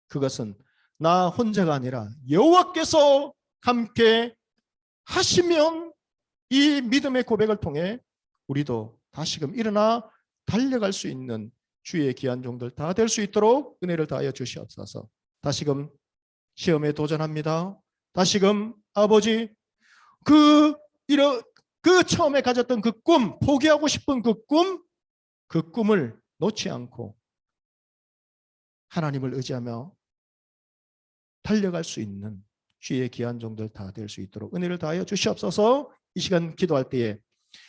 그것은 나 혼자가 아니라 여호와께서 함께 하시면 이 믿음의 고백을 통해 우리도 다시금 일어나 달려갈 수 있는 주의 귀한 종들 다 될 수 있도록 은혜를 다하여 주시옵소서. 다시금 시험에 도전합니다. 다시금 아버지 그 처음에 가졌던 그 꿈, 포기하고 싶은 그 꿈을 놓지 않고 하나님을 의지하며 달려갈 수 있는 주의 귀한 종들 다 될 수 있도록 은혜를 다하여 주시옵소서. 이 시간 기도할 때에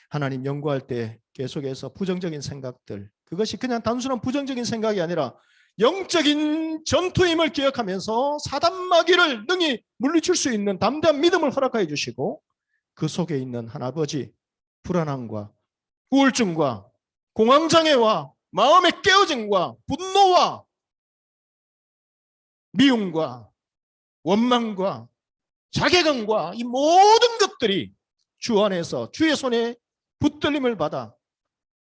하나님 연구할 때 계속해서 부정적인 생각들 그것이 그냥 단순한 부정적인 생각이 아니라 영적인 전투임을 기억하면서 사단마귀를 능히 물리칠 수 있는 담대한 믿음을 허락하여 주시고, 그 속에 있는 하나아버지 불안함과 우울증과 공황장애와 마음의 깨어짐과 분노와 미움과 원망과 자괴감과 이 모든 것들이 주 안에서 주의 손에 붙들림을 받아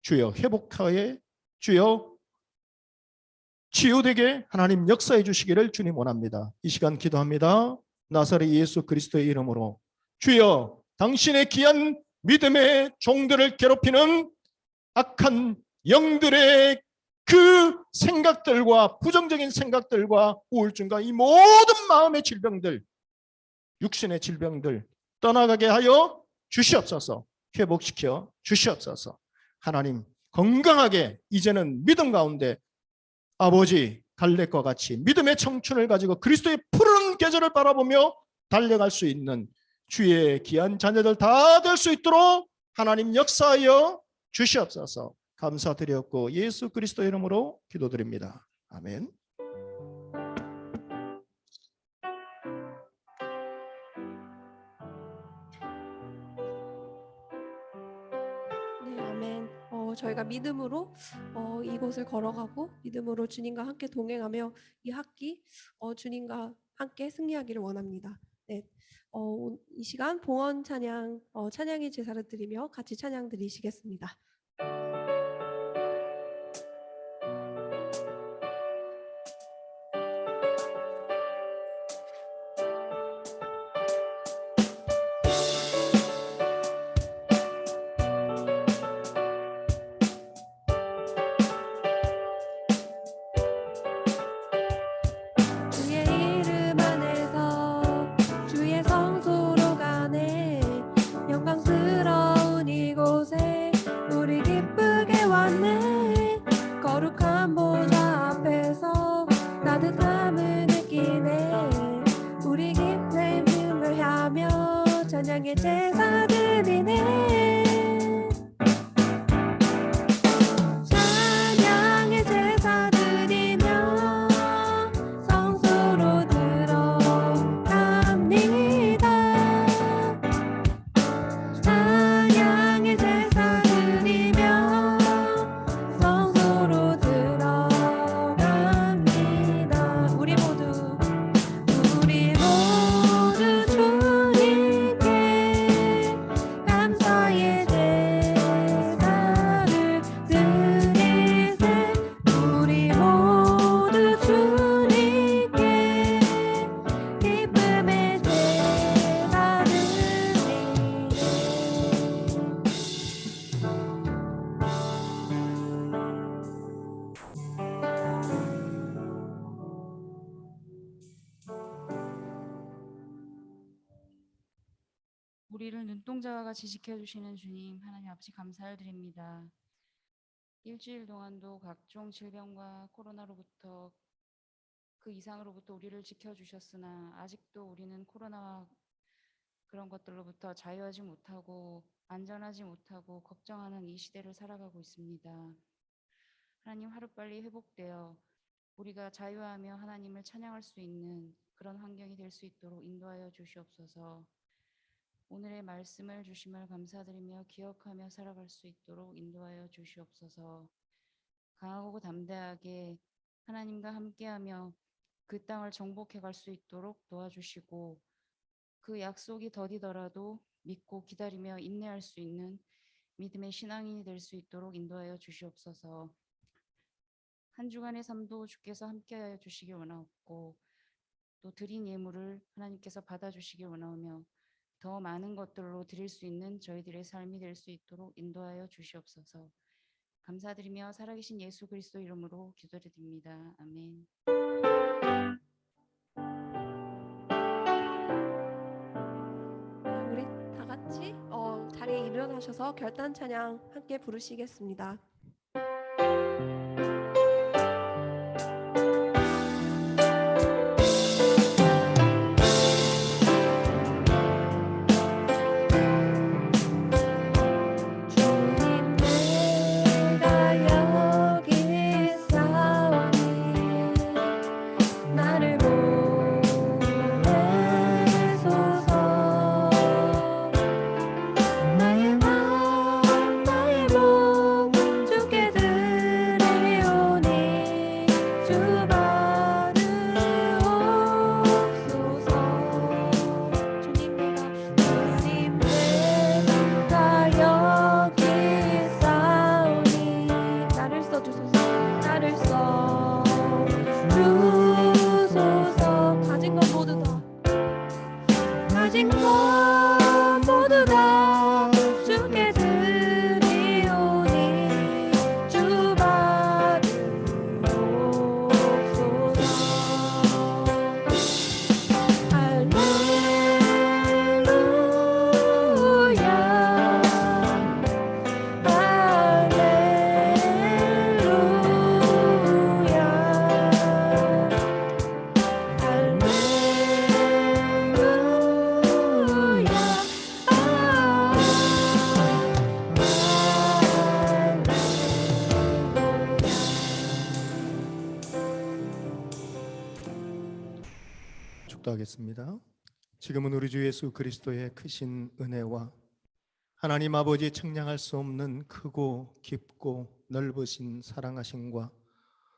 주여 회복하여 주여 치유되게 하나님 역사해 주시기를 주님 원합니다. 이 시간 기도합니다. 나사렛 예수 그리스도의 이름으로 주여 당신의 귀한 믿음의 종들을 괴롭히는 악한 영들의 그 생각들과 부정적인 생각들과 우울증과 이 모든 마음의 질병들, 육신의 질병들 떠나가게 하여 주시옵소서. 회복시켜 주시옵소서. 하나님 건강하게 이제는 믿음 가운데 아버지 갈렙과 같이 믿음의 청춘을 가지고 그리스도의 푸른 계절을 바라보며 달려갈 수 있는 주의 귀한 자녀들 다 될 수 있도록 하나님 역사하여 주시옵소서. 감사드렸고 예수 그리스도 이름으로 기도드립니다. 아멘. 네, 아멘. 저희가 믿음으로 이곳을 걸어가고 믿음으로 주님과 함께 동행하며 이 학기 주님과 함께 승리하기를 원합니다. 네, 이 시간 봉헌 찬양 찬양의 제사를 드리며 같이 찬양 드리시겠습니다. 주의 이름 안에서 주의 성소로 가네 영광스러운 이곳에 우리 기쁘게 왔네 거룩한 보좌 앞에서 따뜻함을 느끼네 우리 기쁨을 하며 찬양의 제사 드리네 찬양의 제사 드리며 성소로 들어갑니다 찬양의 제사 드리며 성소로 들어갑니다 우리 모두 주님께 감사의 제사를 드리세 우리 모두 주님께 기쁨의 제사 드리세 우리를 눈동자와 같이 지켜주시는 주님 하나님 아버지 감사를 드립니다. 일주일 동안도 각종 질병과 코로나로부터 그 이상으로부터 우리를 지켜주셨으나 아직도 우리는 코로나와 그런 것들로부터 자유하지 못하고 안전하지 못하고 걱정하는 이 시대를 살아가고 있습니다. 하나님 하루빨리 회복되어 우리가 자유하며 하나님을 찬양할 수 있는 그런 환경이 될 수 있도록 인도하여 주시옵소서. 오늘의 말씀을 주심을 감사드리며 기억하며 살아갈 수 있도록 인도하여 주시옵소서. 강하고 담대하게 하나님과 함께하며 그 땅을 정복해 갈 수 있도록 도와주시고 그 약속이 더디더라도 믿고 기다리며 인내할 수 있는 믿음의 신앙인이 될 수 있도록 인도하여 주시옵소서. 한 주간의 삶도 주께서 함께하여 주시길 원하옵고 또 드린 예물을 하나님께서 받아주시길 원하오며 더 많은 것들로 드릴 수 있는 저희들의 삶이 될 수 있도록 인도하여 주시옵소서. 감사드리며 살아계신 예수 그리스도 이름으로 기도드립니다. 아멘. 우리 다 같이 자리에 일어나셔서 결단 찬양 함께 부르시겠습니다. 주님 내가 주신 것 모두 다 주께 드리오니 주 받으옵소서. 축도하겠습니다. 지금은 우리 주 예수 그리스도의 크신 은혜와 하나님 아버지 청량할 수 없는 크고 깊고 넓으신 사랑하심과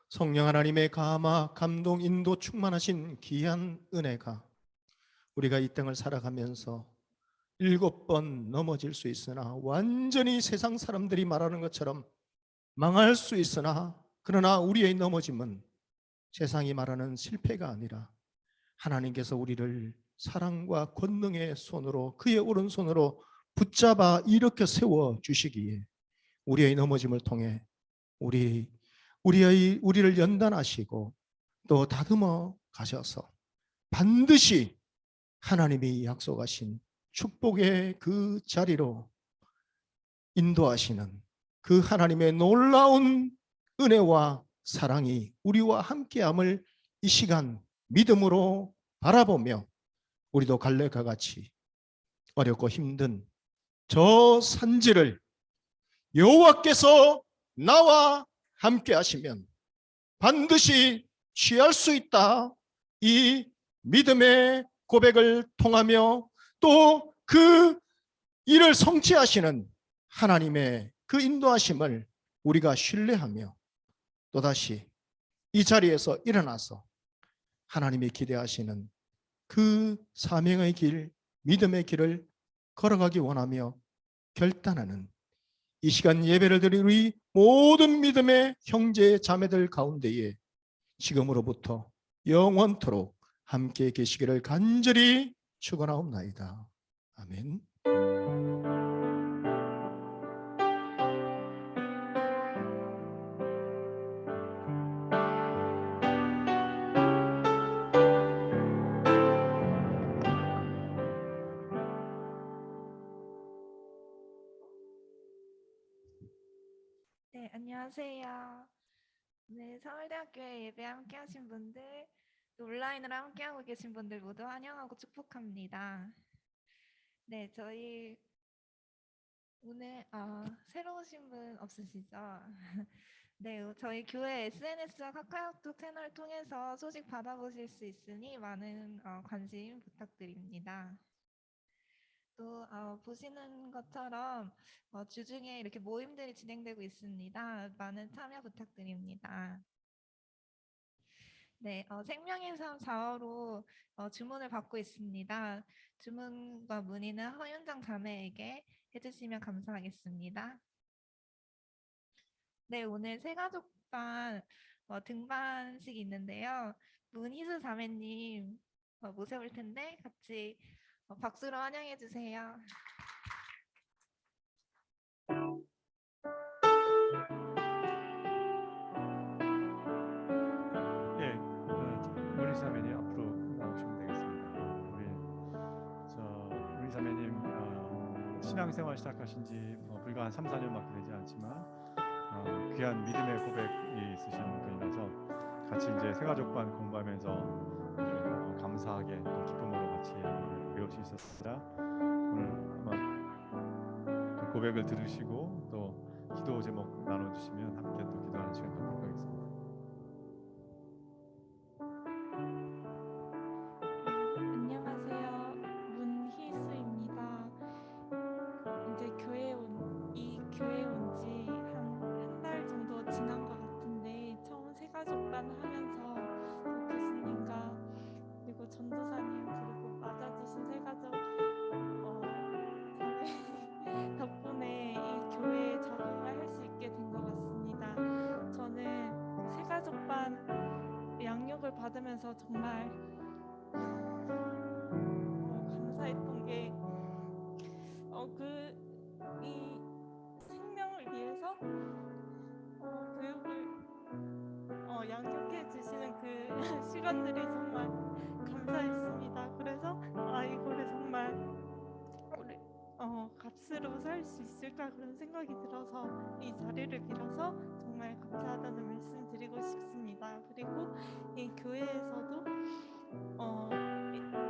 성령 하나님의 감화, 감동, 인도 충만하신 귀한 은혜가 우리가 이 땅을 살아가면서 7번 넘어질 수 있으나 완전히 세상 사람들이 말하는 것처럼 망할 수 있으나 그러나 우리의 넘어짐은 세상이 말하는 실패가 아니라 하나님께서 우리를 사랑과 권능의 손으로 그의 오른손으로 붙잡아 일으켜 세워 주시기에 우리의 넘어짐을 통해 우리를 연단하시고 또 다듬어 가셔서 반드시 하나님이 약속하신 축복의 그 자리로 인도하시는 그 하나님의 놀라운 은혜와 사랑이 우리와 함께함을 이 시간 믿음으로 바라보며 우리도 갈렙과 같이 어렵고 힘든 저 산지를 여호와께서 나와 함께 하시면 반드시 취할 수 있다. 이 믿음의 고백을 통하며 또 그 일을 성취하시는 하나님의 그 인도하심을 우리가 신뢰하며 또다시 이 자리에서 일어나서 하나님이 기대하시는 그 사명의 길, 믿음의 길을 걸어가기 원하며 결단하는 이 시간 예배를 드린 우리 모든 믿음의 형제 자매들 가운데에 지금으로부터 영원토록 함께 계시기를 간절히 축원하옵나이다. 아멘. 네, 안녕하세요. 네, 서울대학교에 예배 함께 하신 분들, 또 온라인으로 함께하고 계신 분들 모두 환영하고 축복합니다. 네, 저희 오늘 새로 오신 분 없으시죠? 네, 저희 교회 SNS와 카카오톡 채널을 통해서 소식 받아보실 수 있으니 많은 관심 부탁드립니다. 또 보시는 것처럼 주중에 이렇게 모임들이 진행되고 있습니다. 많은 참여 부탁드립니다. 네, 생명의 삶 4호로 주문을 받고 있습니다. 주문과 문의는 허윤정 자매에게 해주시면 감사하겠습니다. 네, 오늘 새가족반 등반식이 있는데요. 문희수 자매님 모셔볼 텐데 같이 박수로 환영해 주세요. 예, 문희 자매님 앞으로 나오시면 되겠습니다. 문희 자매님 신앙생활 시작하신 지 불과 한 3-4년밖에 되지 않지만 귀한 믿음의 고백이 있으신 분이라서 같이 이제 새가족반 공부하면서 감사하게 또 기쁨으로 같이 배울 수 있었습니다. 오늘 아마 그 고백을 들으시고 또 기도 제목 나눠주시면 함께 또 기도하는 시간 갖도록 하겠습니다. 안녕하세요. 문희수입니다. 이제 이 교회에 온 지 한 달 정도 지난 것 같은데 처음 새가족반 하면서 교수님과 그리고 전도사님 그리고 맞아주신 새가족 자매 덕분에 이 교회에 적응을 할 수 있게 된 것 같습니다. 저는 새가족반 양육을 받으면서 정말 감사했던 시간들이 정말 감사했습니다. 그래서 이거를 정말 우리 값으로 살 수 있을까 그런 생각이 들어서 이 자리를 빌어서 정말 감사하다는 말씀 드리고 싶습니다. 그리고 이 교회에서도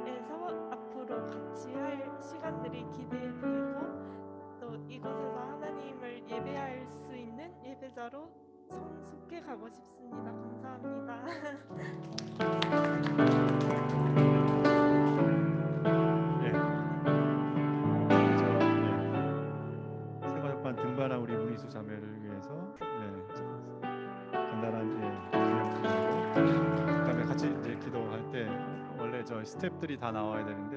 에서 앞으로 같이 할 시간들이 기대되고 또 이곳에서 하나님을 예배할 수 있는 예배자로 성숙해 가고 싶습니다. 감사합니다. 예. 세가족반 등반한 우리 문희수 자매를 위해서 간단한 기도를 그다음에 같이 이제 기도할 때 원래 저 스텝들이 다 나와야 되는데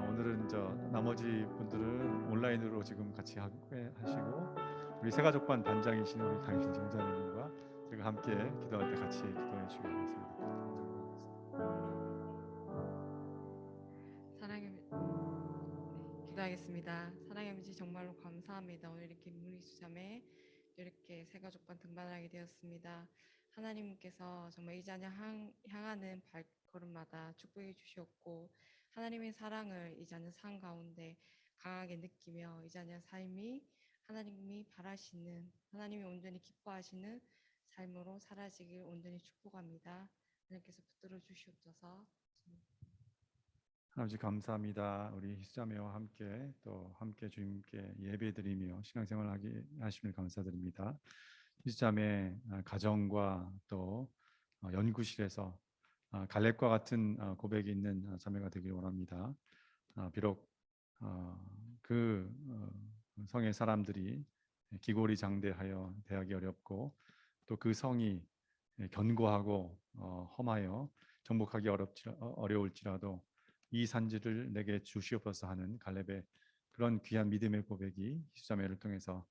오늘은 저 나머지 분들은 온라인으로 지금 같이 하시고 우리 세가족반 단장이신 우리 강신 정자님과 제가 함께 기도할 때 같이 기도해 주시겠습니다. 기도하겠습니다. 사랑의 아버지 정말로 감사합니다. 오늘 이렇게 문희수 자매 이렇게 세가족반 등반하게 되었습니다. 하나님께서 정말 이 자녀 향하는 발걸음마다 축복해 주셨고 하나님의 사랑을 이 자녀 삶 가운데 강하게 느끼며 이 자녀 삶이 하나님이 바라시는 하나님이 온전히 기뻐하시는 삶으로 살아지길 온전히 축복합니다. 하나님께서 붙들어 주시옵소서. 아버지 감사합니다. 우리 희수자매와 함께 또 함께 주님께 예배드리며 신앙생활 하심을 감사드립니다. 희수자매 가정과 또 연구실에서 갈렙과 같은 고백이 있는 자매가 되길 원합니다. 비록 그 성의 사람들이 기골이 장대하여 대하기 어렵고 또 그 성이 견고하고 험하여 정복하기 어려울지라도 이 산지를 내게 주시옵소서 하는 갈렙의 그런 귀한 믿음의 고백이 희수자매를 통해서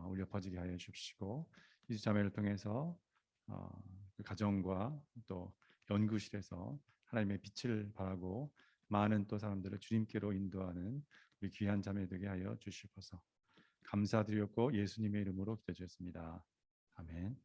울려 퍼지게 하여 주시고 희수자매를 통해서 그 가정과 또 연구실에서 하나님의 빛을 발하고 많은 또 사람들을 주님께로 인도하는 우리 귀한 자매 되게 하여 주시옵소서. 감사드렸고 예수님의 이름으로 기도드렸습니다. 아멘.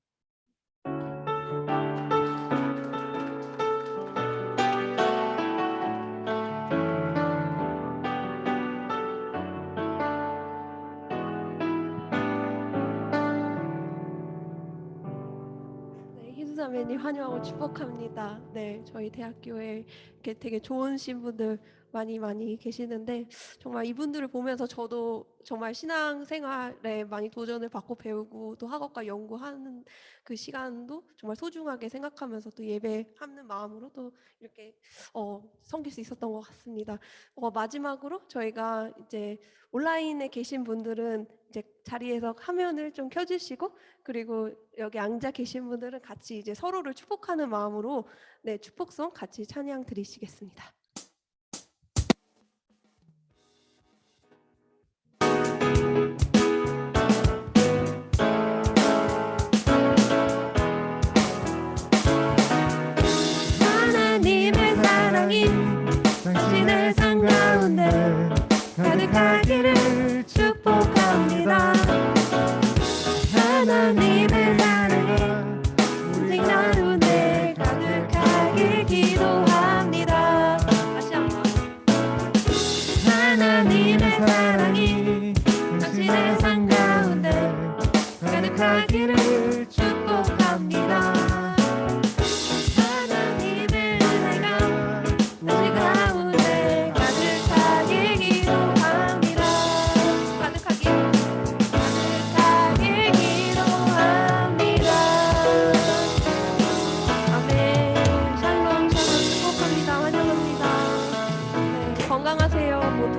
희수자매님 환영하고 축복합니다. 네, 저희 대학교에 이렇게 되게 좋은 신분들 많이 계시는데 정말 이분들을 보면서 저도 정말 신앙생활에 많이 도전을 받고 배우고 또 학업과 연구하는 그 시간도 정말 소중하게 생각하면서 또 예배하는 마음으로 또 이렇게 섬길 수 있었던 것 같습니다. 마지막으로 저희가 이제 온라인에 계신 분들은 이제 자리에서 화면을 좀 켜주시고 그리고 여기 앉아 계신 분들은 같이 이제 서로를 축복하는 마음으로 네, 축복송 같이 찬양 드리시겠습니다. 하나님의 사랑이 당신의 삶 가운데 가득하기를 축복합니다. 하나님의 사랑이 인생 가운데 가득하길 기도합니다. 다시 한번. 하나님의 사랑이 당신의 삶 가운데 가득하기를 축복합니다. 하나님의 은혜가 우리 가운데 가득하길 기도합니다. 가득하길 기도합니다. 아멘. 샬롬 축복합니다. 환영합니다. 네, 건강하세요 모두.